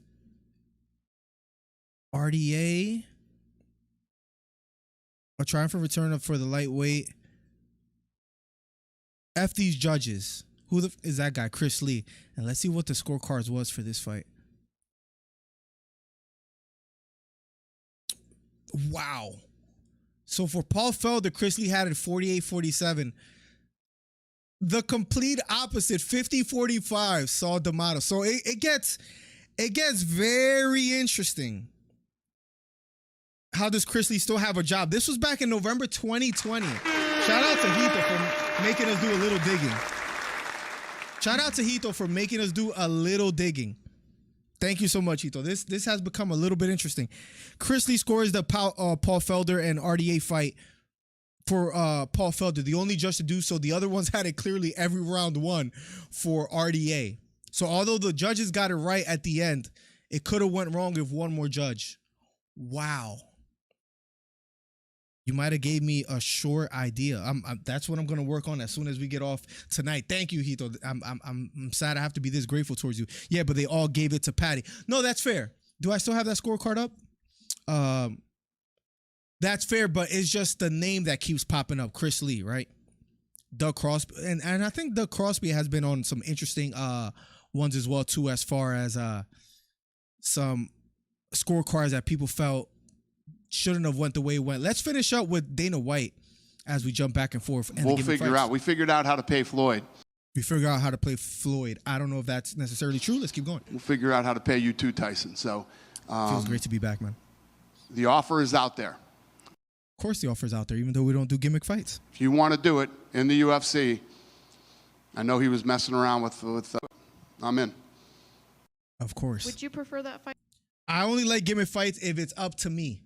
RDA a triumphant return for the lightweight? F these judges. Who is that guy? Chris Lee. And let's see what the scorecards was for this fight. Wow. So for Paul Felder, Chris Lee had it 48-47. The complete opposite, 50-45, Saul D'Amato. So it gets very interesting. How does Chris Lee still have a job? This was back in November 2020. Shout out to Hito for making us do a little digging. Shout out to Hito for making us do a little digging. Thank you so much, Hito. This has become a little bit interesting. Chris Lee scores the Paul Felder and RDA fight for Paul Felder, the only judge to do so. The other ones had it clearly every round one for RDA. So although the judges got it right at the end, it could have went wrong if one more judge. Wow. You might have gave me a short idea. That's what I'm going to work on as soon as we get off tonight. Thank you, Hito. I'm sad I have to be this grateful towards you. Yeah, but they all gave it to Patty. No, that's fair. Do I still have that scorecard up? That's fair, but it's just the name that keeps popping up. Chris Lee, right? Doug Crosby. And I think Doug Crosby has been on some interesting ones as well, too, as far as some scorecards that people felt shouldn't have went the way it went. Let's finish up with Dana White as we jump back and forth. And we'll figure out. We figured out how to pay Floyd. We figured out how to play Floyd. I don't know if that's necessarily true. Let's keep going. We'll figure out how to pay you too, Tyson. So feels great to be back, man. The offer is out there. Of course the offer is out there, even though we don't do gimmick fights. If you want to do it in the UFC, I know he was messing around with I'm in. Of course. Would you prefer that fight? I only like gimmick fights if it's up to me.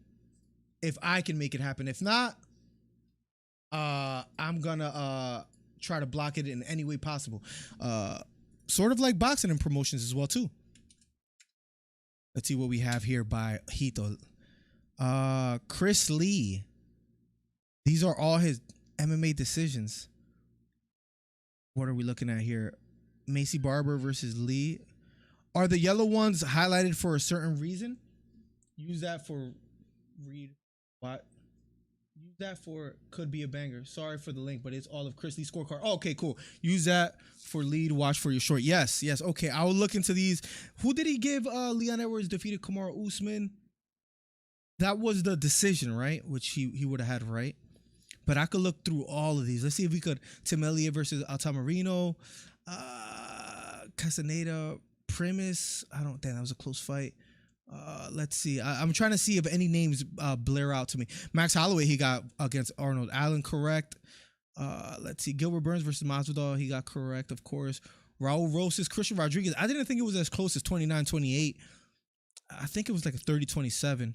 If I can make it happen. If not, I'm gonna try to block it in any way possible. Sort of like boxing and promotions as well too. Let's see what we have here by Hito. Chris Lee. These are all his MMA decisions. What are we looking at here? Macy Barber versus Lee. Are the yellow ones highlighted for a certain reason? Use that for read. What? Use that for could be a banger. Sorry for the link, but it's all of Chris Lee's scorecard. Oh, okay, cool. Use that for lead. Watch for your short. Yes. Okay, I will look into these. Who did he give Leon Edwards defeated Kamaru Usman? That was the decision, right? Which he would have had right. But I could look through all of these. Let's see if we could. Tim Elliott versus Altamirano. Castaneda, Primus. Damn, that was a close fight. Let's see. I'm trying to see if any names blare out to me. Max Holloway, he got against Arnold Allen, correct. Let's see. Gilbert Burns versus Masvidal, he got correct, of course. Raul Rosas, Christian Rodriguez. I didn't think it was as close as 29-28. I think it was like a 30-27.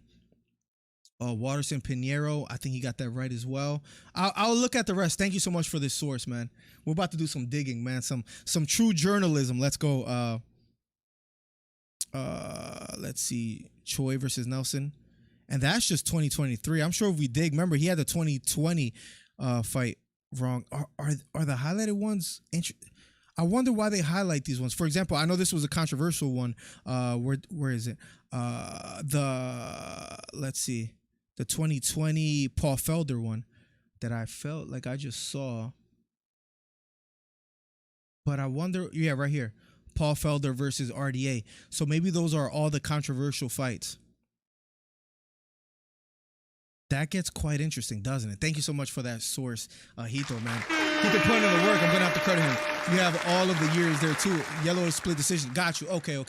Waterson Pinheiro, I think he got that right as well. I'll look at the rest. Thank you so much for this source, man. We're about to do some digging, man. Some true journalism. Let's go. Let's see. Choi versus Nelson. And that's just 2023. I'm sure if we dig, remember he had the 2020 fight wrong. Are the highlighted ones I wonder why they highlight these ones. For example, I know this was a controversial one. Where is it? Let's see. The 2020 Paul Felder one that I felt like I just saw. But I wonder, yeah, right here. Paul Felder versus RDA. So maybe those are all the controversial fights. That gets quite interesting, doesn't it? Thank you so much for that source, Hito, man. Hito put in the work. I'm going to have to credit him. You have all of the years there, too. Yellow is split decision. Got you. Okay.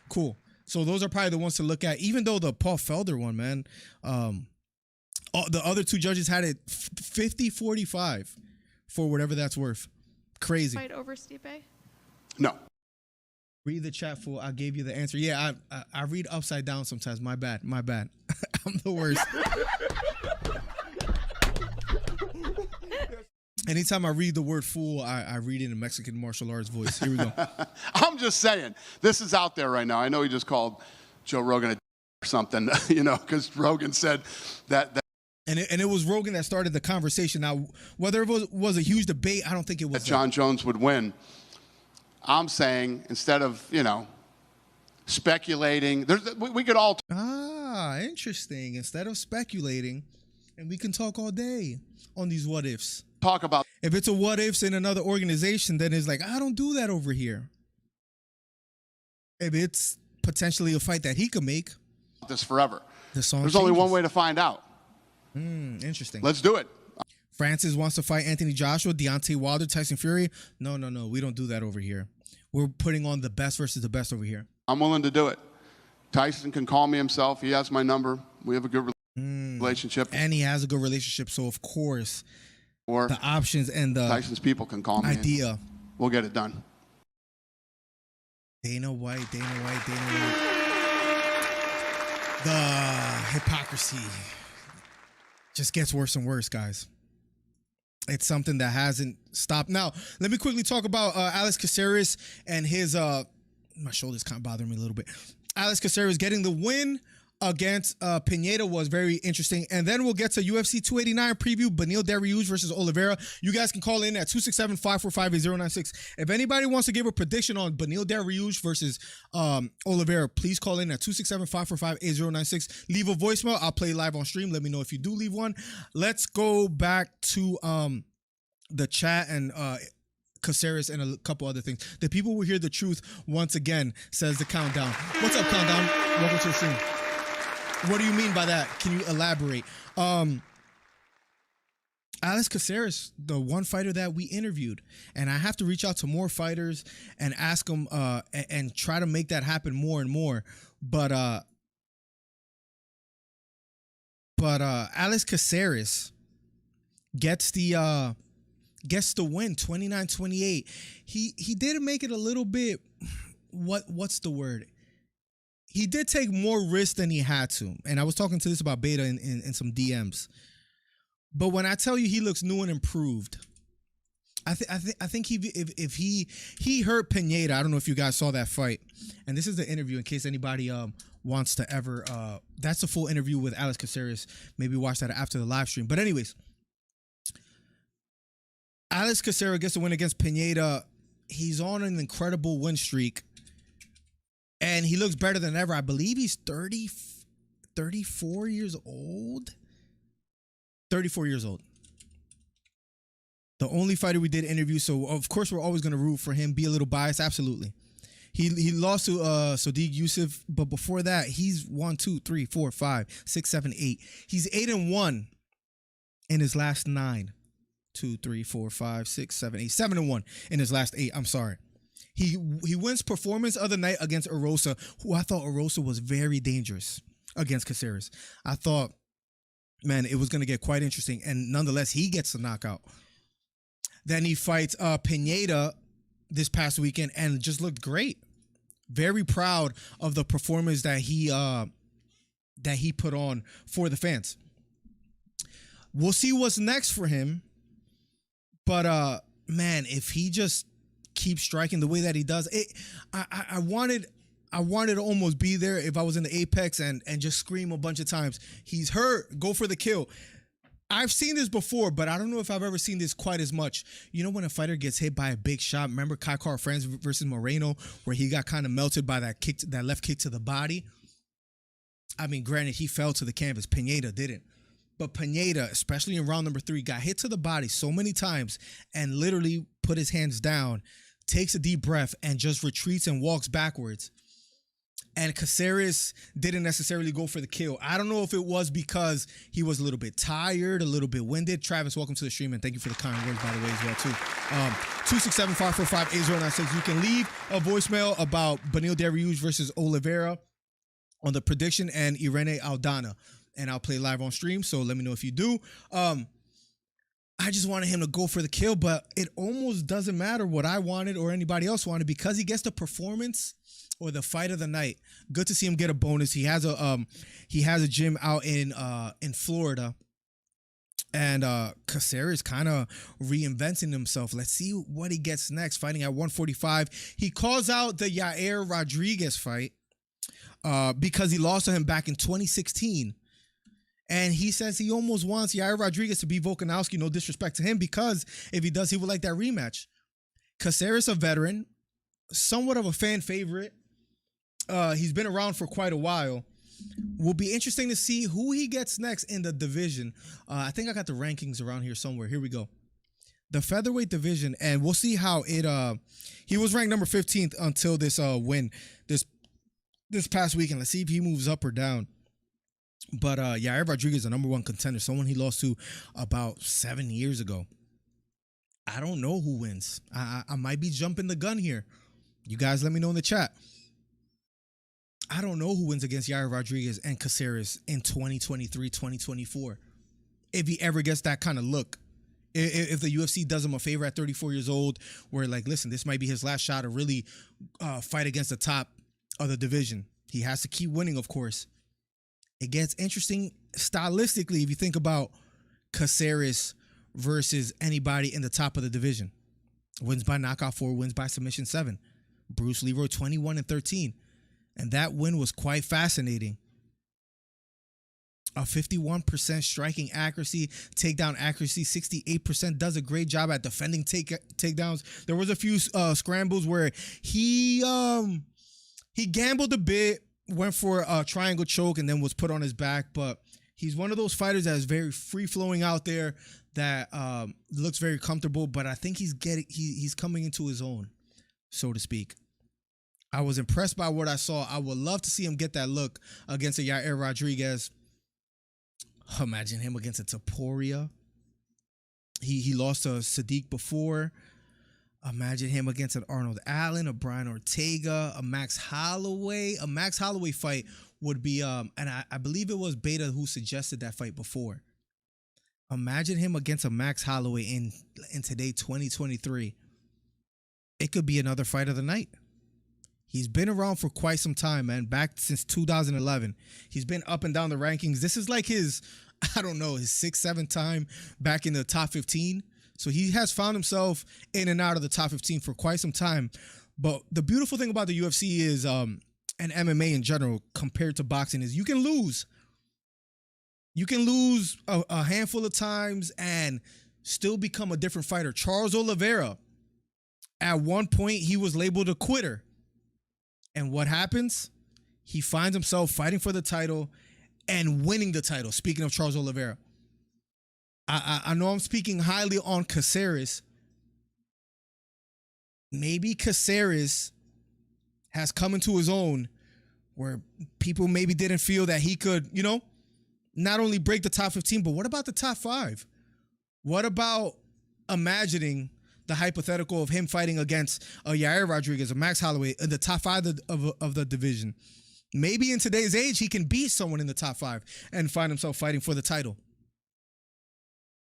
Cool. So those are probably the ones to look at, even though the Paul Felder one, man, the other two judges had it 50-45 for whatever that's worth. Crazy. Fight over Stipe? No. Read the chat, fool. I gave you the answer. Yeah, I read upside down sometimes. My bad. I'm the worst. Anytime I read the word fool, I read it in Mexican martial arts voice. Here we go. I'm just saying, this is out there right now. I know he just called Joe Rogan a or something, because Rogan said that. And it was Rogan that started the conversation. Now, whether it was a huge debate, I don't think it was. That John Jones would win. I'm saying, instead of, speculating, we could all. Interesting. Instead of speculating, and we can talk all day on these what ifs. Talk about. If it's a what ifs in another organization, then it's like, I don't do that over here. If it's potentially a fight that he could make. This forever. There's only one way to find out. Interesting. Let's do it. Francis wants to fight Anthony Joshua, Deontay Wilder, Tyson Fury. No. We don't do that over here. We're putting on the best versus the best over here. I'm willing to do it. Tyson can call me himself. He has my number. We have a good relationship. And he has a good relationship. So, of course, the options and the Tyson's people can call me. Idea. We'll get it done. Dana White. The hypocrisy just gets worse and worse, guys. It's something that hasn't stopped. Now, let me quickly talk about Alex Caceres and his my shoulder's kind of bothering me a little bit. Alex Caceres getting the win against Pineda was very interesting. And then we'll get to UFC 289 preview, Beneil Dariush versus Oliveira. You guys can call in at 267-545-8096. If anybody wants to give a prediction on Beneil Dariush versus Oliveira, please call in at 267-545-8096. Leave a voicemail. I'll play live on stream. Let me know if you do leave one. Let's go back to the chat and Caceres and a couple other things. The people will hear the truth once again, says the Countdown. What's up, Countdown? Welcome to the stream. What do you mean by that? Can you elaborate? Alex Caceres, the one fighter that we interviewed, and I have to reach out to more fighters and ask them and try to make that happen more and more. But Alex Caceres gets the win, 29-28. He did make it a little bit. What's the word? He did take more risks than he had to. And I was talking to this about Beta in some DMs. But when I tell you he looks new and improved, I think if he hurt Pineda. I don't know if you guys saw that fight. And this is the interview in case anybody wants to ever. That's the full interview with Alex Caceres. Maybe watch that after the live stream. But anyways, Alex Caceres gets the win against Pineda. He's on an incredible win streak. And he looks better than ever. I believe he's 34 years old. 34 years old. The only fighter we did interview, so of course we're always going to root for him, be a little biased, absolutely. He lost to Sodiq Yusuff, but before that, he's 1, 2, 3, 4, 5, 6, 7, 8. He's 8-1 in his last 9. 2, 3, 4, 5, 6, 7, 8. 7-1 in his last 8. I'm sorry. He wins performance of the night against Erosa, who I thought Erosa was very dangerous against Caceres. I thought, man, it was going to get quite interesting. And nonetheless, he gets the knockout. Then he fights Pineda this past weekend and just looked great. Very proud of the performance that he put on for the fans. We'll see what's next for him. But man, if he just keeps striking the way that he does, I wanted to almost be there if I was in the Apex and just scream a bunch of times. He's hurt. Go for the kill. I've seen this before, but I don't know if I've ever seen this quite as much. You know when a fighter gets hit by a big shot? Remember Caceres France versus Moreno, where he got kind of melted by that left kick to the body? I mean, granted, he fell to the canvas. Pineda didn't. But Pineda, especially in round number 3, got hit to the body so many times and literally put his hands down, takes a deep breath, and just retreats and walks backwards. And Caceres didn't necessarily go for the kill. I don't know if it was because he was a little bit tired, a little bit winded. Travis, welcome to the stream, and thank you for the kind words, by the way, as well, too. 267-545-8096. You can leave a voicemail about Beneil Dariush versus Oliveira on the prediction and Irene Aldana. And I'll play live on stream, so let me know if you do. I just wanted him to go for the kill, but it almost doesn't matter what I wanted or anybody else wanted because he gets the performance or the fight of the night. Good to see him get a bonus. He has a gym out in Florida, and Caceres kind of reinventing himself. Let's see what he gets next. Fighting at 145, he calls out the Yair Rodriguez fight because he lost to him back in 2016. And he says he almost wants Yair Rodriguez to be Volkanovski, no disrespect to him, because if he does, he would like that rematch. Caceres, a veteran, somewhat of a fan favorite. He's been around for quite a while. Will be interesting to see who he gets next in the division. I think I got the rankings around here somewhere. Here we go. The featherweight division, and we'll see how it. He was ranked number 15th until this win this past weekend. Let's see if he moves up or down. But Yair Rodriguez is the number 1 contender, someone he lost to about 7 years ago. I don't know who wins. I might be jumping the gun here. You guys let me know in the chat. I don't know who wins against Yair Rodriguez and Caceres in 2023, 2024. If he ever gets that kind of look. If the UFC does him a favor at 34 years old, where like, listen, this might be his last shot to really fight against the top of the division. He has to keep winning, of course. It gets interesting stylistically if you think about Caceres versus anybody in the top of the division. Wins by knockout 4, wins by submission 7. Bruce Leroy 21-13. And that win was quite fascinating. A 51% striking accuracy, takedown accuracy, 68%, does a great job at defending takedowns. There was a few scrambles where he gambled a bit, went for a triangle choke, and then was put on his back. But he's one of those fighters that is very free-flowing out there, that looks very comfortable. But I think he's coming into his own, so to speak. I was impressed by what I saw. I would love to see him get that look against a Yair Rodriguez. Imagine him against a Topuria. He lost to Sadiq before. Imagine him against an Arnold Allen, a Brian Ortega, a Max Holloway. A Max Holloway fight would be, and I believe it was Beta who suggested that fight before. Imagine him against a Max Holloway in today, 2023. It could be another fight of the night. He's been around for quite some time, man. Back since 2011. He's been up and down the rankings. This is like his, I don't know, his 6th, 7th time back in the top 15. So he has found himself in and out of the top 15 for quite some time. But the beautiful thing about the UFC is, and MMA in general, compared to boxing, is you can lose. You can lose a handful of times and still become a different fighter. Charles Oliveira, at one point, he was labeled a quitter. And what happens? He finds himself fighting for the title and winning the title. Speaking of Charles Oliveira, I know I'm speaking highly on Caceres. Maybe Caceres has come into his own where people maybe didn't feel that he could, not only break the top 15, but what about the top 5? What about imagining the hypothetical of him fighting against a Yair Rodriguez, a Max Holloway in the top 5 of the division? Maybe in today's age, he can beat someone in the top 5 and find himself fighting for the title.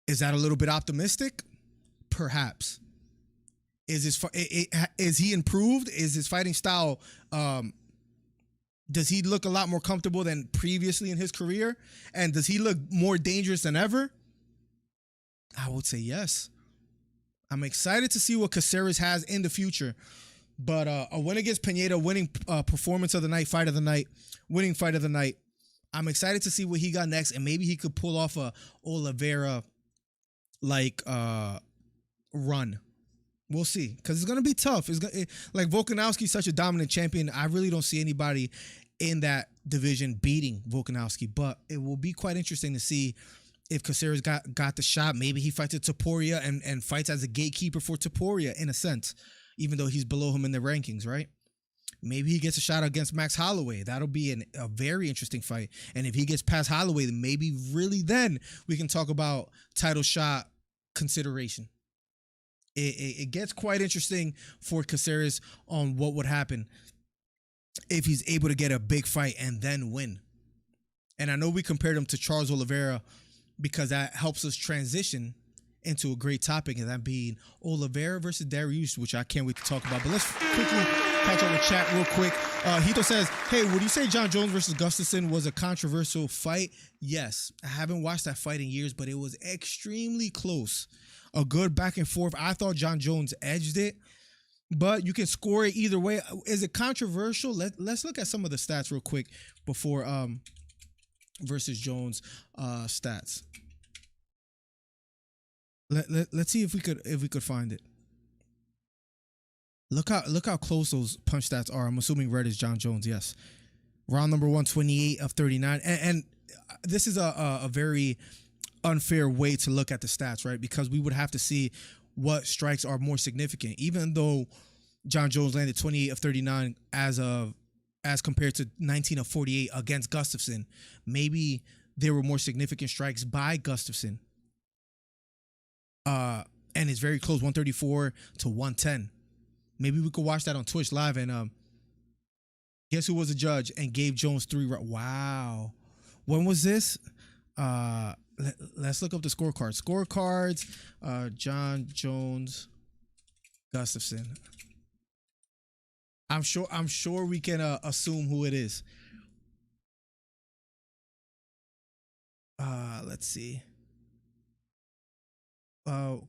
Is that a little bit optimistic? Perhaps. Is he improved? Is his fighting style does he look a lot more comfortable than previously in his career? And does he look more dangerous than ever? I would say yes. I'm excited to see what Caceres has in the future. But a win against Pineda, winning performance of the night, fight of the night, winning fight of the night. I'm excited to see what he got next, and maybe he could pull off a Oliveira like run. We'll see, because it's gonna be tough. Like Volkanovski's such a dominant champion. I really don't see anybody in that division beating Volkanovski, but it will be quite interesting to see if Caceres got the shot. Maybe he fights at Topuria and fights as a gatekeeper for Topuria in a sense, even though he's below him in the rankings, right? Maybe he gets a shot against Max Holloway. That'll be a very interesting fight. And if he gets past Holloway, then maybe really then we can talk about title shot consideration. It gets quite interesting for Caceres on what would happen if he's able to get a big fight and then win. And I know we compared him to Charles Oliveira because that helps us transition into a great topic, and that being Oliveira versus Dariush, which I can't wait to talk about. But let's quickly catch up with chat real quick. Hito says, hey, would you say John Jones versus Gustafsson was a controversial fight? Yes. I haven't watched that fight in years, but it was extremely close. A good back and forth. I thought John Jones edged it, but you can score it either way. Is it controversial? Let's look at some of the stats real quick before versus Jones stats. Let's see if we could find it. Look how close those punch stats are. I'm assuming red is John Jones. Yes, round number 1, 28 of 39, and this is a very unfair way to look at the stats, right? Because we would have to see what strikes are more significant. Even though John Jones landed 28 of 39 as compared to 19 of 48 against Gustafsson, maybe there were more significant strikes by Gustafsson. And it's very close, 134 to 110. Maybe we could watch that on Twitch live and guess who was the judge and gave Jones 3 rounds. Wow. When was this? Let's look up the scorecards. John Jones, Gustafsson. I'm sure we can assume who it is. Let's see.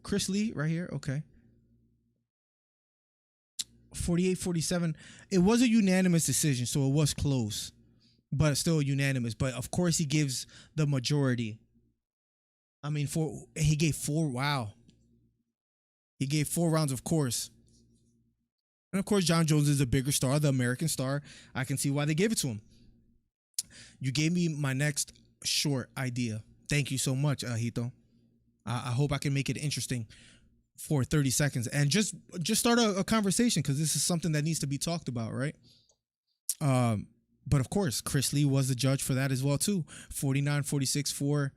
Chris Lee right here. Okay. 48-47. It was a unanimous decision, so it was close, but still unanimous. But of course, he gives the majority. I mean, he gave 4. Wow. He gave 4 rounds, of course. And of course, John Jones is a bigger star, the American star. I can see why they gave it to him. You gave me my next short idea. Thank you so much, Hito. I hope I can make it interesting for 30 seconds and just start a conversation, because this is something that needs to be talked about, right? But of course, Chris Lee was the judge for that as well too. 49-46 for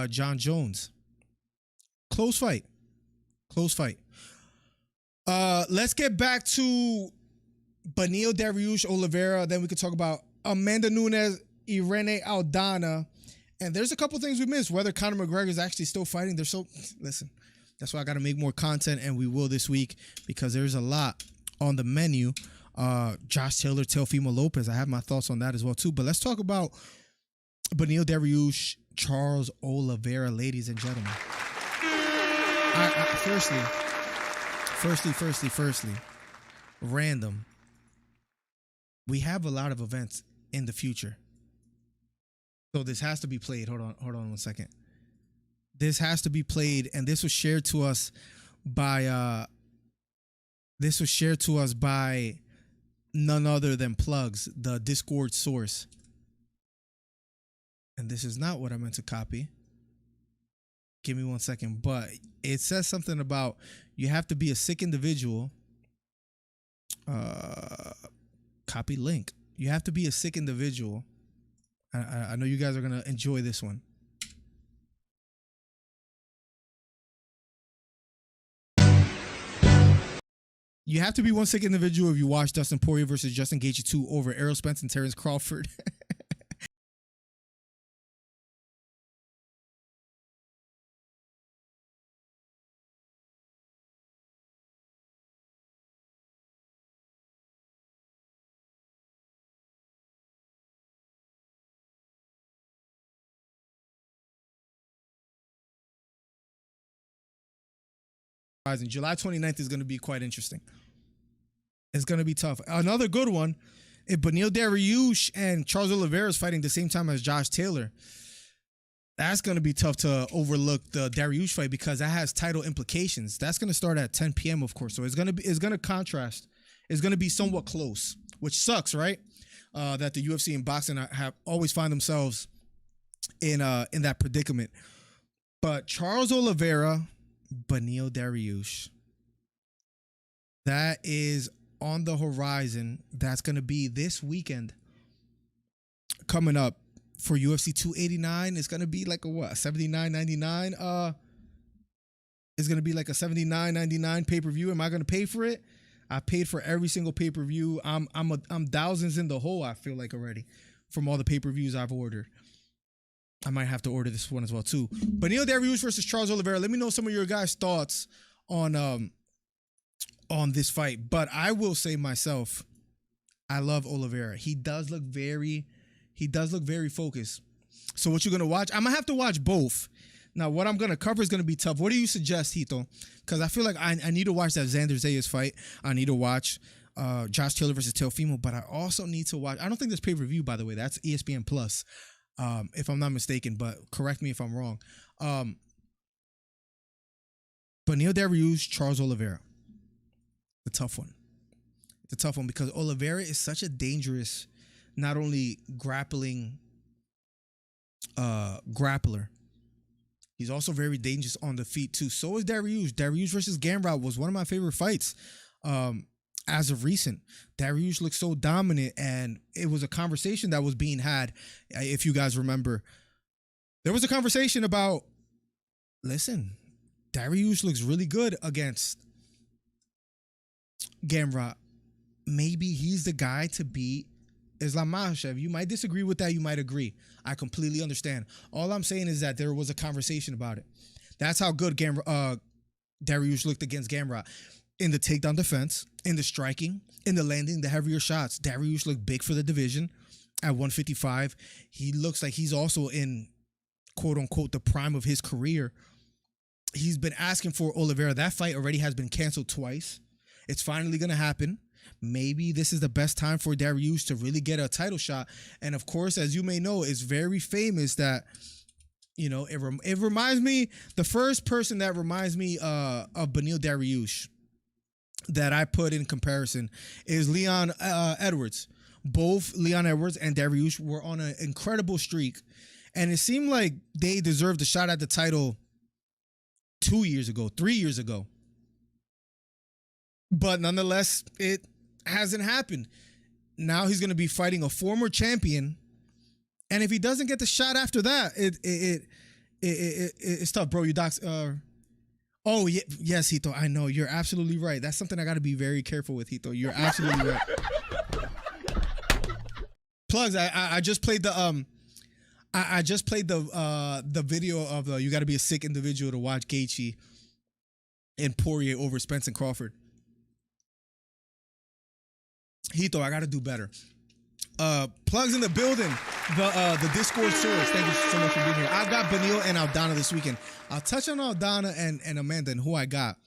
John Jones. Close fight. Let's get back to Beneil Dariush Oliveira. Then we could talk about Amanda Nunes, Irene Aldana. And there's a couple things we missed. Whether Conor McGregor is actually still fighting. Listen, that's why I got to make more content, and we will this week, because there's a lot on the menu. Josh Taylor, Teofimo Lopez. I have my thoughts on that as well too. But let's talk about Beneil Dariush, Charles Oliveira, ladies and gentlemen. Firstly, random. We have a lot of events in the future. So this has to be played. Hold on 1 second. This has to be played, and this was shared to us by none other than Plugs, the Discord source. And this is not what I meant to copy. Give me 1 second. But it says something about you have to be a sick individual. Copy link. You have to be a sick individual. I know you guys are going to enjoy this one. You have to be one sick individual if you watch Dustin Poirier versus Justin Gaethje 2 over Errol Spence and Terrence Crawford. horizon. July 29th is going to be quite interesting. It's going to be tough. Another good one, if Beneil Dariush and Charles Oliveira is fighting the same time as Josh Taylor, that's going to be tough to overlook the Dariush fight because that has title implications. That's going to start at 10 p.m. of course, so it's going to contrast. It's going to be somewhat close, which sucks, right? That the UFC and boxing have always find themselves in that predicament. But Charles Oliveira, Beneil Dariush, that is on the horizon. That's going to be this weekend coming up for UFC 289. It's going to be like a what? $79.99. It's going to be like a $79.99 pay-per-view. Am I going to pay for it? I paid for every single pay-per-view. I'm thousands in the hole, I feel like, already from all the pay-per-views I've ordered. I might have to order this one as well too. Beneil Dariush versus Charles Oliveira. Let me know some of your guys' thoughts on this fight. But I will say myself, I love Oliveira. He does look very focused. So what you're gonna watch? I'm gonna have to watch both. Now, what I'm gonna cover is gonna be tough. What do you suggest, Hito? Because I feel like I need to watch that Xander Zayas fight. I need to watch Josh Taylor versus Teofimo, but I also need to watch. I don't think there's pay-per-view, by the way. That's ESPN Plus. If I'm not mistaken, but correct me if I'm wrong. Beneil Dariush, Charles Oliveira. The tough one. It's a tough one because Oliveira is such a dangerous, not only grappler, he's also very dangerous on the feet too. So is Dariush. Dariush versus Gamrot was one of my favorite fights. As of recent, Dariush looked so dominant, and it was a conversation that was being had. If you guys remember, there was a conversation about, listen, Dariush looks really good against Gamrot. Maybe he's the guy to beat Islam Makhachev. You might disagree with that. You might agree. I completely understand. All I'm saying is that there was a conversation about it. That's how good Dariush looked against Gamrot. In the takedown defense, in the striking, in the landing, the heavier shots. Dariush looked big for the division at 155. He looks like he's also in, quote unquote, the prime of his career. He's been asking for Oliveira. That fight already has been canceled twice. It's finally going to happen. Maybe this is the best time for Dariush to really get a title shot. And of course, as you may know, it's very famous that, you know, it reminds me, the first person that reminds me of Beneil Dariush that I put in comparison is Leon Edwards. Both Leon Edwards and Dariush were on an incredible streak, and it seemed like they deserved a shot at the title 2 years ago, 3 years ago. But nonetheless, it hasn't happened. Now he's going to be fighting a former champion, and if he doesn't get the shot after that, it's tough, bro. You docs. Oh, yeah, yes, Hito. I know. You're absolutely right. That's something I got to be very careful with, Hito. You're absolutely right. Plugs, I just played the I just played the video of you got to be a sick individual to watch Gaethje and Poirier over Spence and Crawford. Hito, I got to do better. Plugs in the building. The Discord source. Thank you so much for being here. I've got Beneil and Aldana this weekend. I'll touch on Aldana and Amanda and who I got.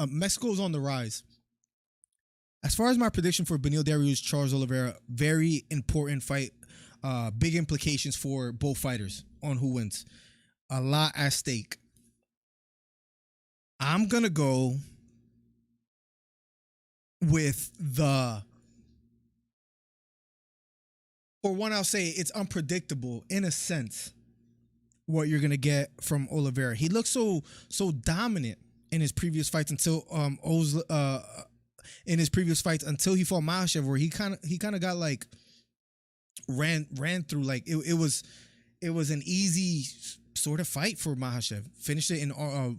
Mexico's on the rise. As far as my prediction for Beneil Dariush, Charles Oliveira, very important fight. Big implications for both fighters on who wins. A lot at stake. I'm going to go with for one, I'll say it's unpredictable in a sense what you're gonna get from Oliveira. He looked so dominant in his previous fights until he fought Makhachev, where he kind of got like ran through. Like it was an easy sort of fight for Makhachev. Finished it in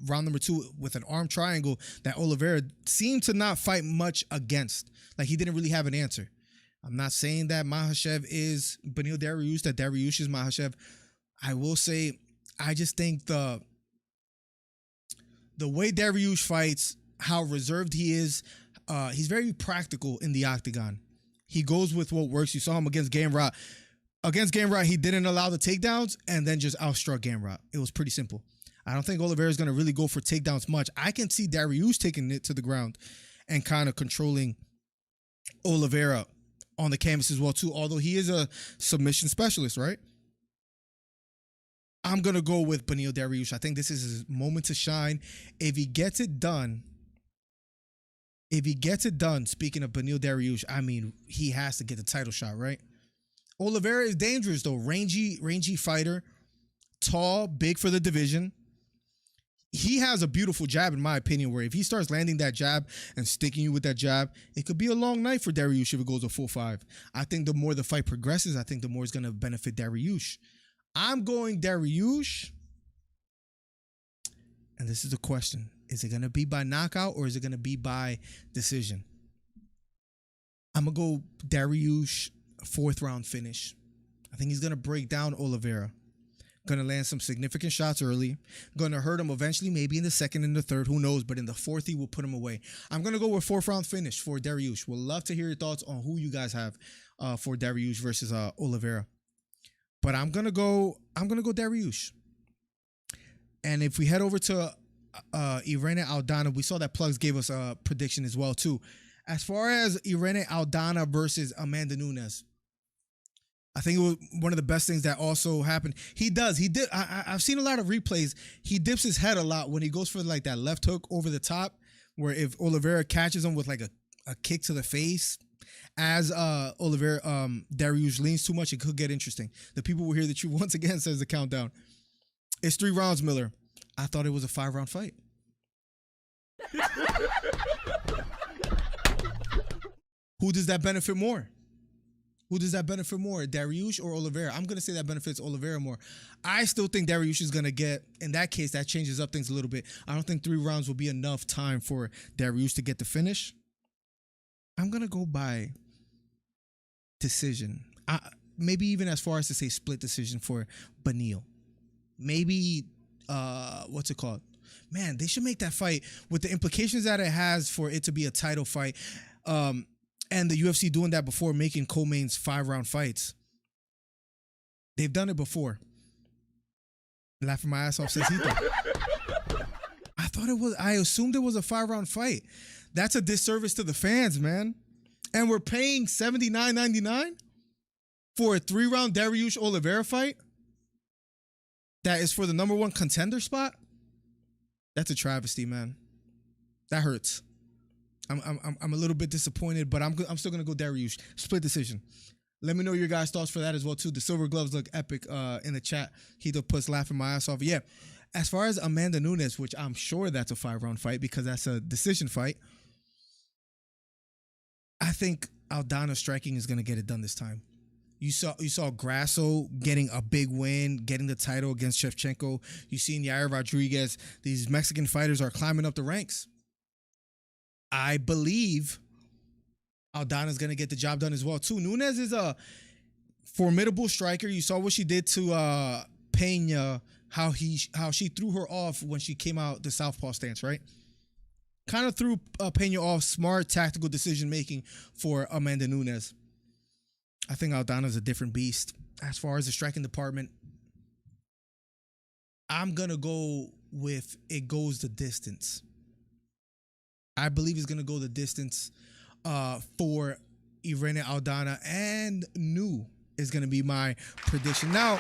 round number 2 with an arm triangle that Oliveira seemed to not fight much against. Like he didn't really have an answer. I'm not saying that Makhachev is Beneil Dariush, that Dariush is Makhachev. I will say, I just think the way Dariush fights, how reserved he is, he's very practical in the octagon. He goes with what works. You saw him against Gamrot. Against Gamrot, he didn't allow the takedowns and then just outstruck Gamrot. It was pretty simple. I don't think Oliveira is going to really go for takedowns much. I can see Dariush taking it to the ground and kind of controlling Oliveira on the canvas as well too, although he is a submission specialist, right? I'm going to go with Beneil Dariush. I think this is his moment to shine. If he gets it done, speaking of Beneil Dariush, I mean, he has to get the title shot, right? Oliveira is dangerous though. Rangy fighter, tall, big for the division. He has a beautiful jab, in my opinion, where if he starts landing that jab and sticking you with that jab, it could be a long night for Dariush if it goes a full 5. I think the more the fight progresses, I think the more it's going to benefit Dariush. I'm going Dariush. And this is the question. Is it going to be by knockout or is it going to be by decision? I'm going to go Dariush 4th round finish. I think he's going to break down Oliveira. Going to land some significant shots early. Going to hurt him eventually, maybe in the 2nd and the 3rd. Who knows? But in the 4th, he will put him away. I'm going to go with 4th round finish for Dariush. Would love to hear your thoughts on who you guys have for Dariush versus Oliveira. But I'm going to go Dariush. And if we head over to Irene Aldana, we saw that Plugs gave us a prediction as well too. As far as Irene Aldana versus Amanda Nunes, I think it was one of the best things that also happened. I've seen a lot of replays. He dips his head a lot when he goes for like that left hook over the top, where if Oliveira catches him with like a kick to the face, as Dariush leans too much, it could get interesting. The people will hear the truth once again, says the countdown. It's 3 rounds, Miller. I thought it was a 5-round fight. Who does that benefit more? Dariush or Oliveira? I'm going to say that benefits Oliveira more. I still think Dariush is going to get, in that case, that changes up things a little bit. I don't think 3 rounds will be enough time for Dariush to get the finish. I'm going to go by decision. Maybe even as far as to say split decision for Beneil. Maybe, what's it called? Man, they should make that fight with the implications that it has for it to be a title fight. And the UFC doing that before, making co-mains 5-round fights. They've done it before. Laughing my ass off, says Hito. I assumed it was a 5-round fight. That's a disservice to the fans, man. And we're paying $79.99 for a 3-round Dariush Oliveira fight that is for the #1 contender spot. That's a travesty, man. That hurts. I'm a little bit disappointed, but I'm still gonna go Dariush. Split decision. Let me know your guys' thoughts for that as well too. The silver gloves look epic in the chat. Hito puts laughing my ass off. Yeah. As far as Amanda Nunes, which I'm sure that's a 5-round fight because that's a decision fight. I think Aldana striking is gonna get it done this time. You saw Grasso getting a big win, getting the title against Shevchenko. You seen Yair Rodriguez. These Mexican fighters are climbing up the ranks. I believe Aldana's going to get the job done as well, too. Nunes is a formidable striker. You saw what she did to Pena, how she threw her off when she came out the southpaw stance, right? Kind of threw Pena off. Smart tactical decision-making for Amanda Nunes. I think Aldana's a different beast. As far as the striking department, I'm going to go with it goes the distance. I believe it's going to go the distance for Irene Aldana, and Nu is going to be my prediction. Now,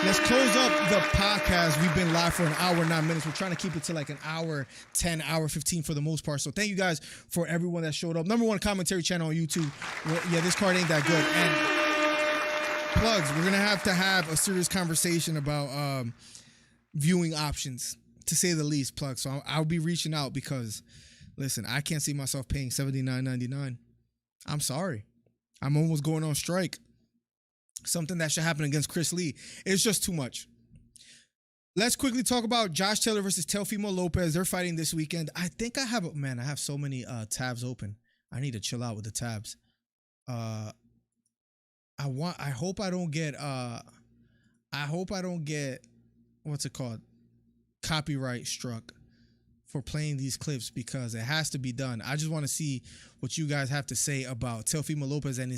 let's close up the podcast. We've been live for an hour, 9 minutes. We're trying to keep it to like an hour, 10, hour 15 for the most part. So thank you guys for everyone that showed up. #1 commentary channel on YouTube. Yeah, this card ain't that good. And Plugs, we're going to have a serious conversation about viewing options, to say the least, Plugs. So I'll be reaching out because, listen, I can't see myself paying $79.99. I'm sorry. I'm almost going on strike. Something that should happen against Chris Lee. It's just too much. Let's quickly talk about Josh Taylor versus Teofimo Lopez. They're fighting this weekend. I think I have so many tabs open. I need to chill out with the tabs. I hope I don't get what's it called? Copyright struck for playing these clips, because it has to be done. I just want to see what you guys have to say about Teofimo Lopez and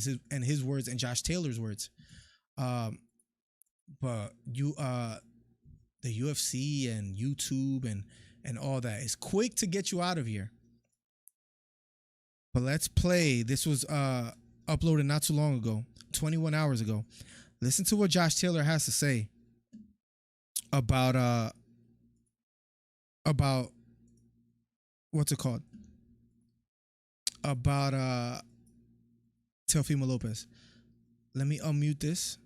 his words and Josh Taylor's words. But the the UFC and YouTube and all that. It's quick to get you out of here. But let's play. This was uploaded not too long ago, 21 hours ago. Listen to what Josh Taylor has to say about what's it called? About Teofimo Lopez. Let me unmute this.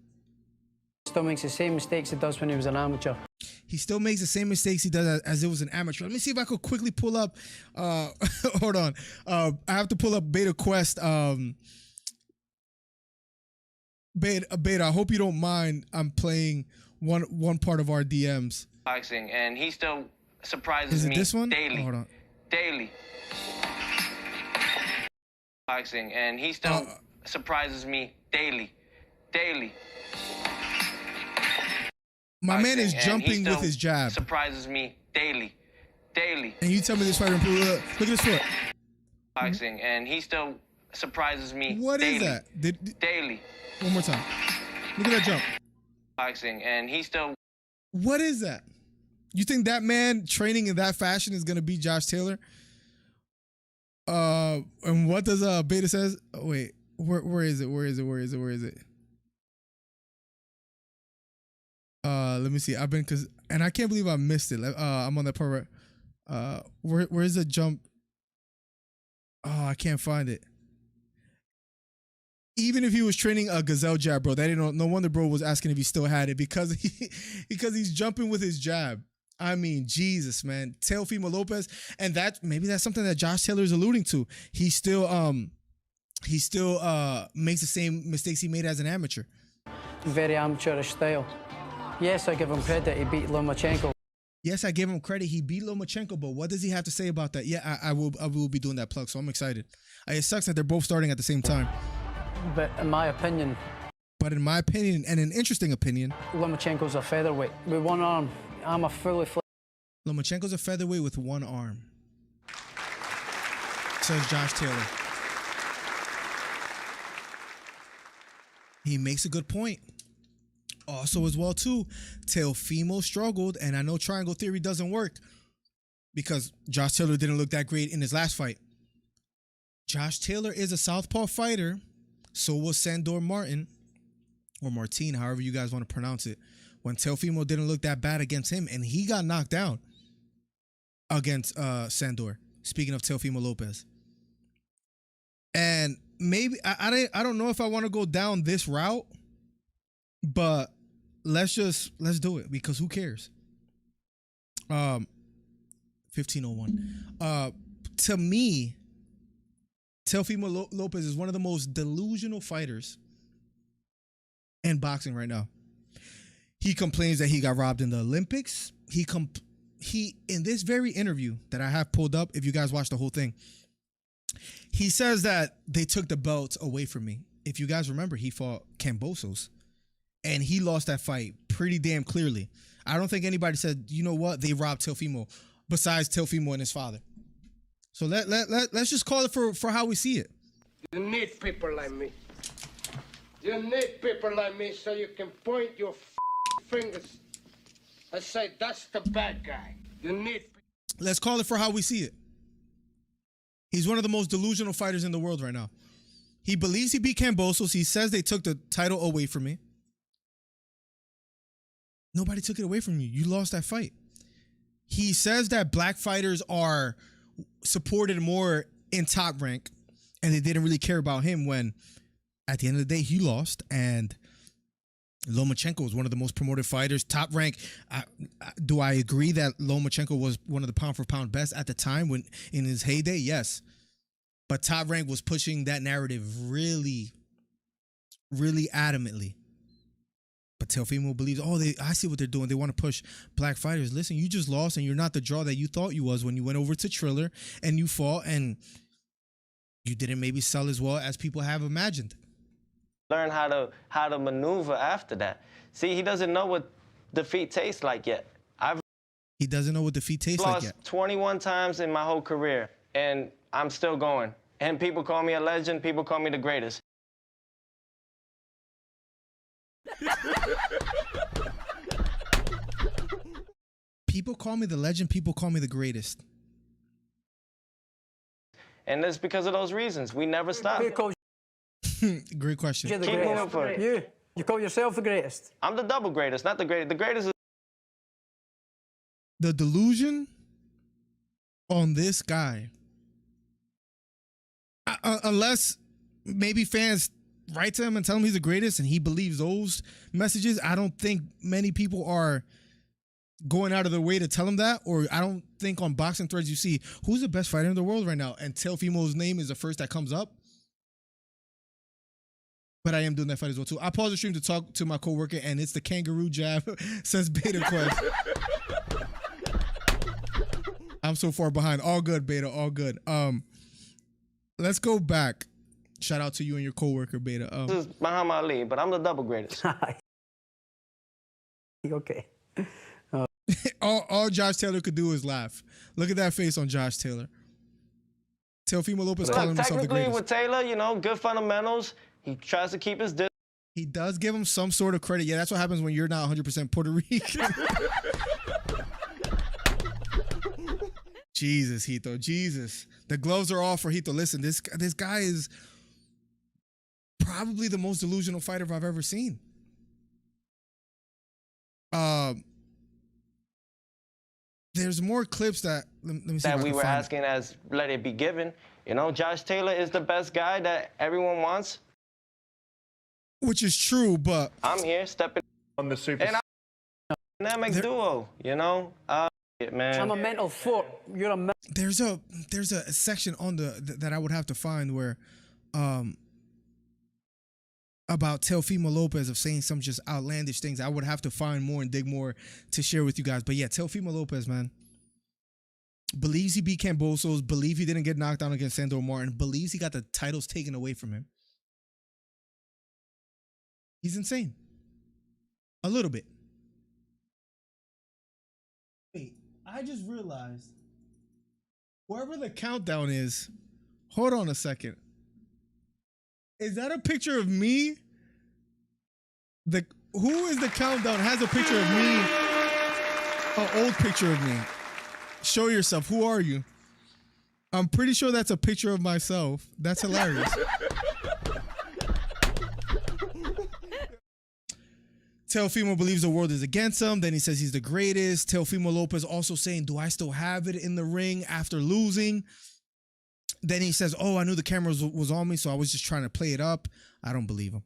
Still makes the same mistakes he does when he was an amateur. He still makes the same mistakes he does as it was an amateur. Let me see if I could quickly pull up. Hold on. I have to pull up Beta Quest. Beta, I hope you don't mind. I'm playing one part of our DMs. Boxing, and he still surprises me this one? daily. Oh, hold on. Daily. Boxing, and he still surprises me daily. Daily. My man is jumping with his jab. Surprises me daily. Daily. And you tell me this fighter improved. Look at his foot. Boxing, and he still surprises me What daily. is that? Daily. One more time. Look at that jump. Boxing, and he still... What is that? You think that man training in that fashion is going to beat Josh Taylor? And what does Beta says? Oh, wait, where is it? Let me see. And I can't believe I missed it. I'm on that part. Where's the jump? Oh, I can't find it. Even if he was training a gazelle jab, bro, no wonder bro was asking if he still had it because he's jumping with his jab. I mean, Jesus, man. Teofimo Lopez, and maybe that's something that Josh Taylor is alluding to. He still makes the same mistakes he made as an amateur. Very amateurish style. Yes, I give him credit. He beat Lomachenko. Yes, I give him credit. He beat Lomachenko, but what does he have to say about that? Yeah, I will be doing that plug, so I'm excited. It sucks that they're both starting at the same time. But in my opinion, and an interesting opinion, Lomachenko's a featherweight with one arm. I'm a fully fledged. Lomachenko's a featherweight with one arm, says Josh Taylor. He makes a good point. Also, as well, too, Teofimo struggled, and I know triangle theory doesn't work because Josh Taylor didn't look that great in his last fight. Josh Taylor is a southpaw fighter. So was Sandor Martin, or Martin, however you guys want to pronounce it, when Teofimo didn't look that bad against him, and he got knocked down against Sandor. Speaking of Teofimo Lopez. And maybe, I don't know if I want to go down this route, but let's do it, because who cares? 1501. To me, Teofimo Lopez is one of the most delusional fighters in boxing right now. He complains that he got robbed in the Olympics. He in this very interview that I have pulled up, if you guys watch the whole thing, he says that they took the belts away from me. If you guys remember, he fought Kambosos, and he lost that fight pretty damn clearly. I don't think anybody said, you know what, they robbed Teofimo, besides Teofimo and his father. So let's just call it for how we see it. You need people like me. You need people like me so you can point your fingers and say, that's the bad guy. You need... Let's call it for how we see it. He's one of the most delusional fighters in the world right now. He believes he beat Kambosos. He says they took the title away from me. Nobody took it away from you. You lost that fight. He says that black fighters are supported more in Top Rank, and they didn't really care about him when, at the end of the day, he lost. And Lomachenko was one of the most promoted fighters. Top Rank. Do I agree that Lomachenko was one of the pound for pound best at the time when in his heyday? Yes, but Top Rank was pushing that narrative really, really adamantly. But Teofimo believes, I see what they're doing. They want to push black fighters. Listen, you just lost, and you're not the draw that you thought you was when you went over to Triller and you fought, and you didn't maybe sell as well as people have imagined. Learn how to maneuver after that. See, he doesn't know what defeat tastes like yet. He doesn't know what defeat tastes like yet. Lost 21 times in my whole career, and I'm still going. And people call me a legend. People call me the greatest. People call me the legend. People call me the greatest. And it's because of those reasons. We never stop. Great question. You're the Keep greatest. moving forward. You call yourself the greatest. I'm the double greatest, not the greatest. The greatest is The delusion on this guy, unless maybe fans write to him and tell him he's the greatest and he believes those messages, I don't think many people are going out of their way to tell him that. Or I don't think on boxing threads you see who's the best fighter in the world right now, and Teofimo's name is the first that comes up. But I am doing that fight as well too. I paused the stream to talk to my coworker, and it's the kangaroo jab, says Beta Quest. I'm so far behind. All good, Beta. All good. Let's go back. Shout out to you and your coworker, Beta. this is Muhammad Ali, but I'm the double greatest. Okay. all Josh Taylor could do is laugh. Look at that face on Josh Taylor. Teofimo Lopez calling himself the Technically, greatest. with Taylor, you know, good fundamentals. He tries to keep his distance. He does give him some sort of credit. Yeah, that's what happens when you're not 100% Puerto Rican. Jesus, Hito. Jesus. The gloves are off for Hito. Listen, this guy is probably the most delusional fighter I've ever seen. There's more clips that let me see That if I we can were find it. asking as let it be given. You know, Josh Taylor is the best guy that everyone wants. Which is true, but I'm here stepping On the super. and I'm a dynamic duo, you know? Man. I'm a mental fort. You're a there's a section on that I would have to find where about Teofimo Lopez of saying some just outlandish things. I would have to find more and dig more to share with you guys. But yeah, Teofimo Lopez, man, believes he beat Cambosos, believe he didn't get knocked down against Sandor Martin, believes he got the titles taken away from him. He's insane. A little bit. Wait, I just realized wherever the countdown is, hold on a second. Is that a picture of me? Who is the countdown? Has a picture of me. An old picture of me. Show yourself. Who are you? I'm pretty sure that's a picture of myself. That's hilarious. Teofimo believes the world is against him. Then he says he's the greatest. Teofimo Lopez also saying, do I still have it in the ring after losing? Then he says, oh, I knew the camera was on me, so I was just trying to play it up. I don't believe him.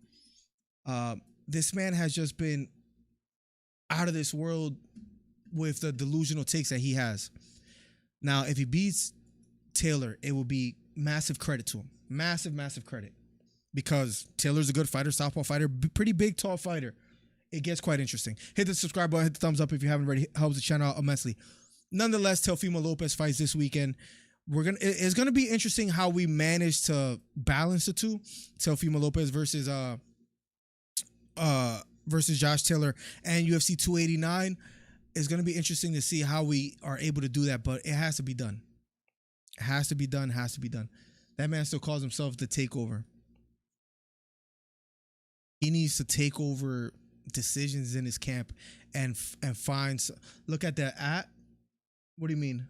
This man has just been out of this world with the delusional takes that he has. Now, if he beats Taylor, it will be massive credit to him. Massive, massive credit. Because Taylor's a good fighter, southpaw fighter, pretty big, tall fighter. It gets quite interesting. Hit the subscribe button, hit the thumbs up if you haven't already. Helps the channel out immensely. Nonetheless, Teofimo Lopez fights this weekend. It's gonna be interesting how we manage to balance the two. Teofimo Lopez versus Josh Taylor and UFC 289. It's gonna be interesting to see how we are able to do that, but it has to be done. It has to be done. Has to be done. That man still calls himself the Takeover. He needs to take over decisions in his camp and find. Look at that at. What do you mean?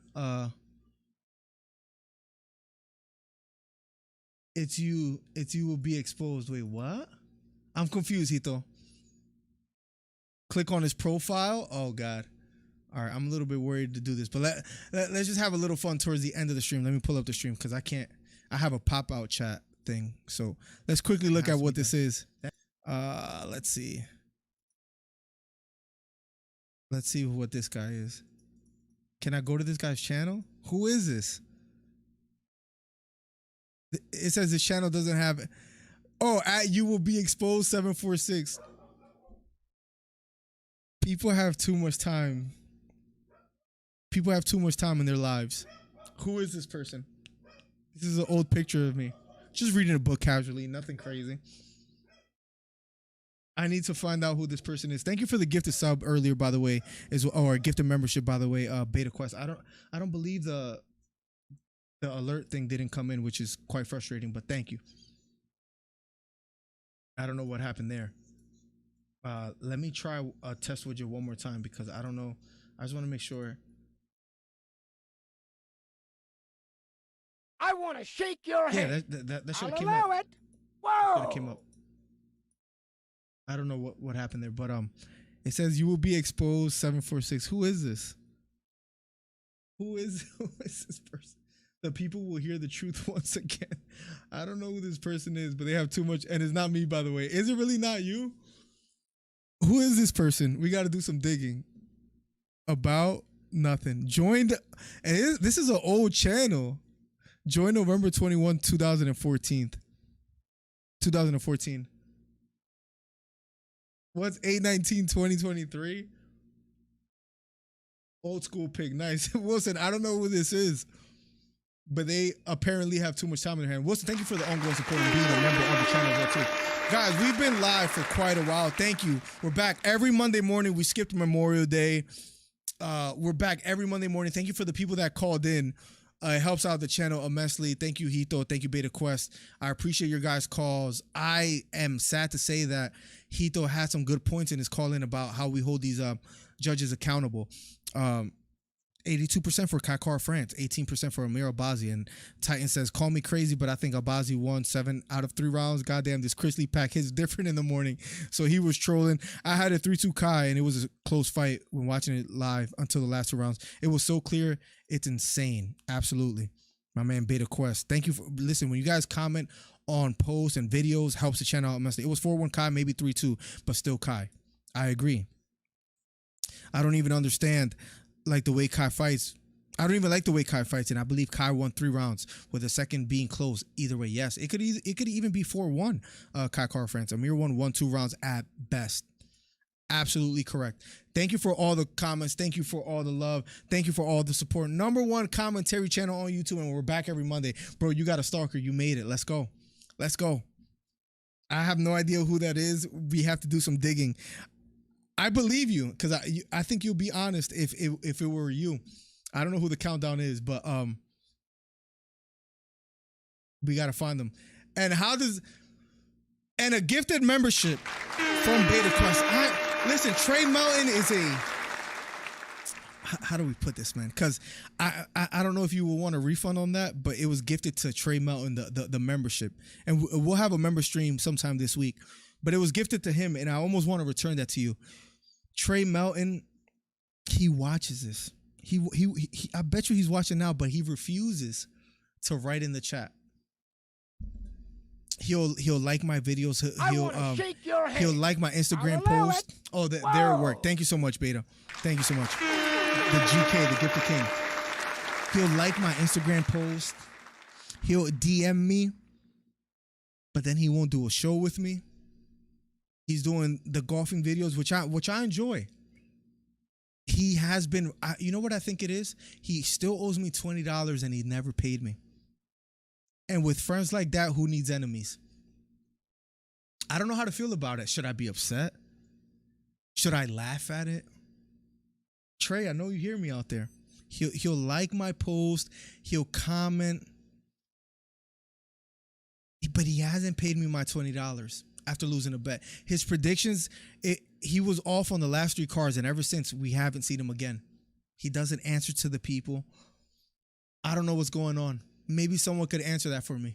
It's you will be exposed. Wait, what? I'm confused, Hito. Click on his profile. Oh God. All right, I'm a little bit worried to do this, but let's just have a little fun towards the end of the stream. Let me pull up the stream because I have a pop out chat thing. So let's quickly look at what this is. Let's see. Let's see what this guy is. Can I go to this guy's channel? Who is this? It says this channel doesn't have it. Oh, at you will be exposed 746. People have too much time. People have too much time in their lives. Who is this person? This is an old picture of me. Just reading a book casually, nothing crazy. I need to find out who this person is. Thank you for the gifted sub earlier, by the way, or gifted membership, by the way. Beta Quest. I don't believe the alert thing didn't come in, which is quite frustrating. But thank you. I don't know what happened there. Let me try a test widget one more time because I don't know. I just want to make sure. I want to shake your Yeah, hand. that should have I'll came allow up. it. Whoa. Should have came up. I don't know what happened there, but it says you will be exposed 746. Who is this? Who is this person? The people will hear the truth once again. I don't know who this person is, but they have too much, and it's not me, by the way. Is it really not you? Who is this person? We got to do some digging. About nothing. Joined, and this is an old channel. Joined November 21, 2014. 2014. What's 8/19/2023? Old school pig. Nice. Wilson, I don't know who this is, but they apparently have too much time in their hand. Wilson, thank you for the ongoing support and being a member of the channel as well too. Guys, we've been live for quite a while. Thank you. We're back every Monday morning. We skipped Memorial Day. We're back every Monday morning. Thank you for the people that called in. It helps out the channel immensely. Thank you, Hito. Thank you, Beta Quest. I appreciate your guys' calls. I am sad to say that Hito had some good points in his call-in about how we hold these judges accountable. 82% for Kaikar France, 18% for Amir Abazi. And Titan says, call me crazy, but I think Abazi won 7 out of 3 rounds. Goddamn, this Chris Lee pack hits different in the morning. So he was trolling. I had a 3-2 Kai, and it was a close fight when watching it live until the last 2 rounds. It was so clear. It's insane. Absolutely. My man Beta Quest. Thank you for, listen, when you guys comment on posts and videos, helps the channel out immensely. It was 4-1 Kai, maybe 3-2, but still Kai. I agree. I don't even understand like the way Kai fights. I don't even like the way Kai fights, and I believe Kai won 3 rounds with the second being close. Either way, yes, it could even be 4-1. Kai Car France. Amir won 1-2 rounds at best. Absolutely correct. Thank you for all the comments. Thank you for all the love. Thank you for all the support. #1 commentary channel on YouTube, and we're back every Monday, bro. You got a stalker. You made it. Let's go. Let's go. I have no idea who that is. We have to do some digging. I believe you because I think you'll be honest if it were you. I don't know who the countdown is, but we gotta find them. And a gifted membership from Beta Quest. Listen, Trey Mountain is how do we put this, man? Because I don't know if you will want a refund on that, but it was gifted to Trey Mountain, the membership, and we'll have a member stream sometime this week. But it was gifted to him, and I almost want to return that to you. Trey Melton, he watches this. He I bet you he's watching now, but he refuses to write in the chat. He'll like my videos. He'll like my Instagram post. Oh, there it worked. Thank you so much, Beta. Thank you so much. The GK, the Gifted King. He'll like my Instagram post. He'll DM me, but then he won't do a show with me. He's doing the golfing videos, which I enjoy. He has been, you know what I think it is? He still owes me $20 and he never paid me. And with friends like that, who needs enemies? I don't know how to feel about it. Should I be upset? Should I laugh at it? Trey, I know you hear me out there. He'll like my post. He'll comment. But he hasn't paid me my $20 after losing a bet. His predictions, he was off on the last 3 cards, and ever since, we haven't seen him again. He doesn't answer to the people. I don't know what's going on. Maybe someone could answer that for me.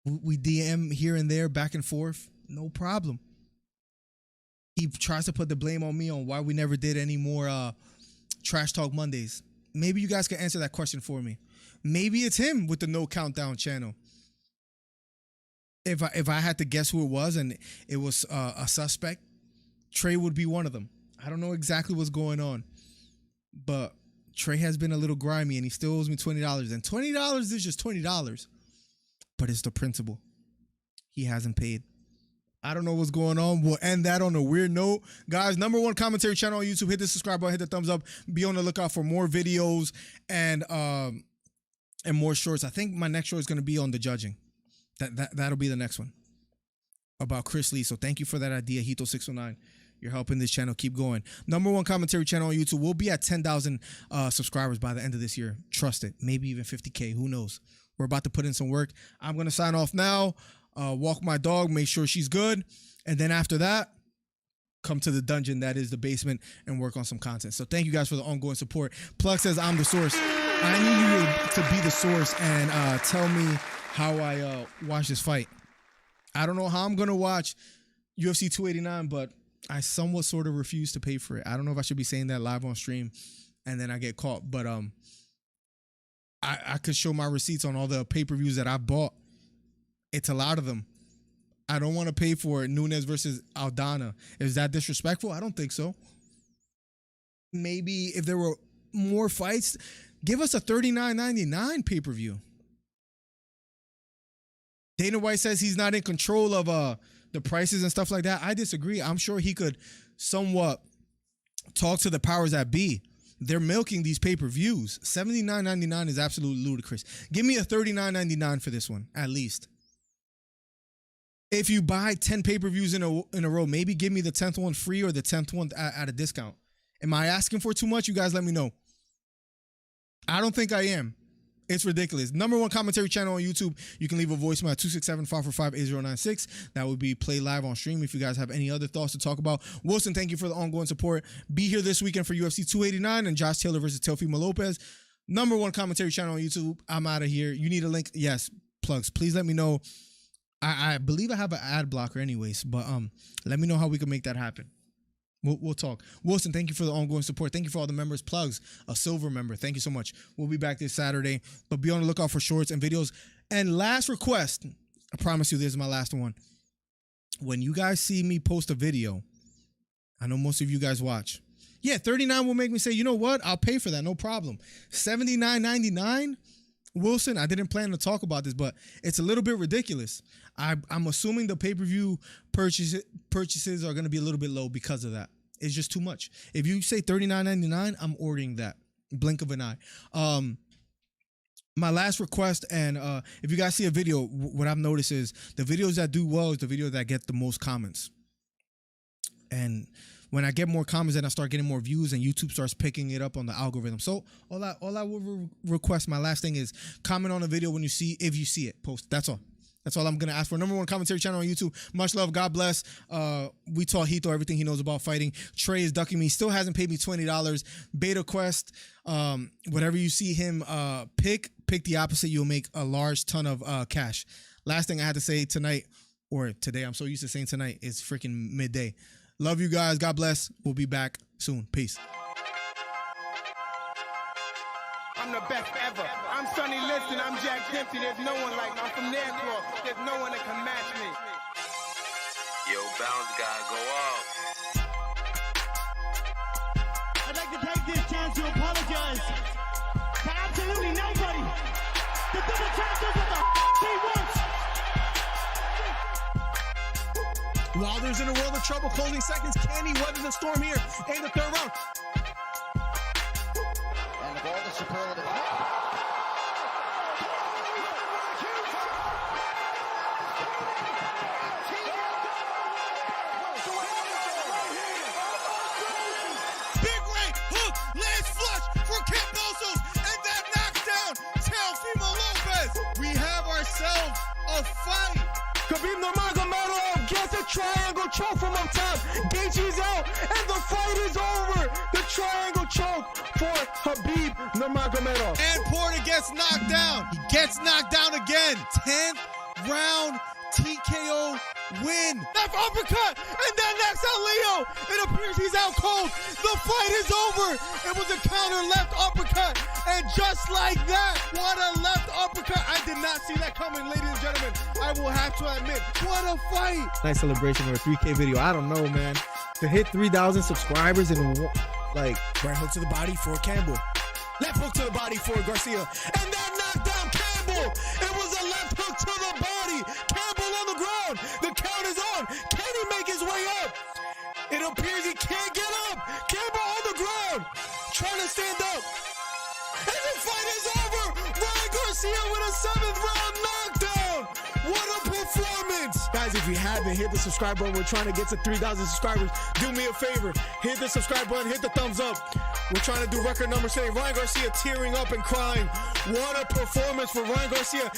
We DM here and there, back and forth. No problem. He tries to put the blame on me on why we never did any more Trash Talk Mondays. Maybe you guys can answer that question for me. Maybe it's him with the No Countdown channel. If I had to guess who it was and it was a suspect, Trey would be one of them. I don't know exactly what's going on, but Trey has been a little grimy and he still owes me $20. And $20 is just $20, but it's the principle. He hasn't paid. I don't know what's going on. We'll end that on a weird note. Guys, #1 commentary channel on YouTube. Hit the subscribe button, hit the thumbs up. Be on the lookout for more videos and more shorts. I think my next show is going to be on the judging. That'll be the next one about Chris Lee. So thank you for that idea, Hito609. You're helping this channel keep going. #1 commentary channel on YouTube. We'll be at 10,000 subscribers by the end of this year. Trust it. Maybe even 50K. Who knows? We're about to put in some work. I'm going to sign off now. Walk my dog. Make sure she's good. And then after that, come to the dungeon that is the basement and work on some content. So thank you guys for the ongoing support. Plug says, I'm the source. I need you to be the source and tell me how I watch this fight. I don't know how I'm going to watch UFC 289, but I somewhat sort of refuse to pay for it. I don't know if I should be saying that live on stream and then I get caught, but I could show my receipts on all the pay-per-views that I bought. It's a lot of them. I don't want to pay for Nunes versus Aldana. Is that disrespectful? I don't think so. Maybe if there were more fights, give us a $39.99 pay-per-view. Dana White says he's not in control of the prices and stuff like that. I disagree. I'm sure he could somewhat talk to the powers that be. They're milking these pay-per-views. $79.99 is absolutely ludicrous. Give me a $39.99 for this one, at least. If you buy 10 pay-per-views in a row, maybe give me the 10th one free or the 10th one at a discount. Am I asking for too much? You guys let me know. I don't think I am. It's ridiculous. #1 commentary channel on YouTube. You can leave a voicemail at 267-545-8096. That would be play live on stream if you guys have any other thoughts to talk about. Wilson, thank you for the ongoing support. Be here this weekend for UFC 289 and Josh Taylor versus Teofimo Lopez. #1 commentary channel on YouTube. I'm out of here. You need a link? Yes, plugs. Please let me know. I believe I have an ad blocker anyways, but let me know how we can make that happen. We'll talk. Wilson, thank you for the ongoing support. Thank you for all the members. Plugs, a silver member. Thank you so much. We'll be back this Saturday, but be on the lookout for shorts and videos. And last request, I promise you this is my last one. When you guys see me post a video, I know most of you guys watch. Yeah, $39 will make me say, you know what? I'll pay for that. No problem. $79.99? Wilson, I didn't plan to talk about this, but it's a little bit ridiculous. I'm assuming the pay-per-view purchases are going to be a little bit low because of that. It's just too much. If you say $39.99, I'm ordering that. Blink of an eye. My last request, and if you guys see a video, what I've noticed is the videos that do well is the video that get the most comments. And when I get more comments and I start getting more views and YouTube starts picking it up on the algorithm. So all I will request, my last thing is comment on a video when you see, if you see it, post. That's all. That's all I'm going to ask for. #1 commentary channel on YouTube. Much love. God bless. We taught Hito everything he knows about fighting. Trey is ducking me. Still hasn't paid me $20. Beta Quest, whatever you see him pick the opposite. You'll make a large ton of cash. Last thing I had to say tonight, or today, I'm so used to saying tonight, is freaking midday. Love you guys. God bless. We'll be back soon. Peace. I'm the best ever. I'm Sonny Liston. I'm Jack Dempsey. There's no one like me. I'm from Nairclaw. There's no one that can match me. Yo, bounce guy, go off. I'd like to take this chance to apologize to absolutely nobody. The double champ does what the he wants. Wilder's in a world of trouble, closing seconds. Can he weather the storm here in the third round? And of all the superlative. Big right hook, lands flush for Cambosos, and that knocks down Teofimo Lopez. We have ourselves a fight. Khabib Nurmagomedov gets a triangle choke from up top. Gaethje's out, and the fight is over. The triangle choke for Khabib Nurmagomedov. And Porter gets knocked down. He gets knocked down again. 10th round TKO win. Left uppercut, and then knocks out Leo. It appears he's out cold. The fight is over. It was a counter left uppercut, and just like that, what a left uppercut. I did not see that coming, ladies and gentlemen. I will have to admit, what a fight. Nice celebration for a 3K video. I don't know, man. To hit 3,000 subscribers in like right hook to the body for Campbell. Left hook to the body for Garcia. And that knocked down Campbell. It was a left hook to the body. Campbell on the ground. The count is on. Can he make his way up? It appears he can't get up. Campbell on the ground. Trying to stand up. And the fight is over. Ryan Garcia with a 7th round knockdown. What a performance. Guys, if you haven't, hit the subscribe button. We're trying to get to 3,000 subscribers. Do me a favor. Hit the subscribe button. Hit the thumbs up. We're trying to do record numbers today. Ryan Garcia tearing up and crying. What a performance for Ryan Garcia.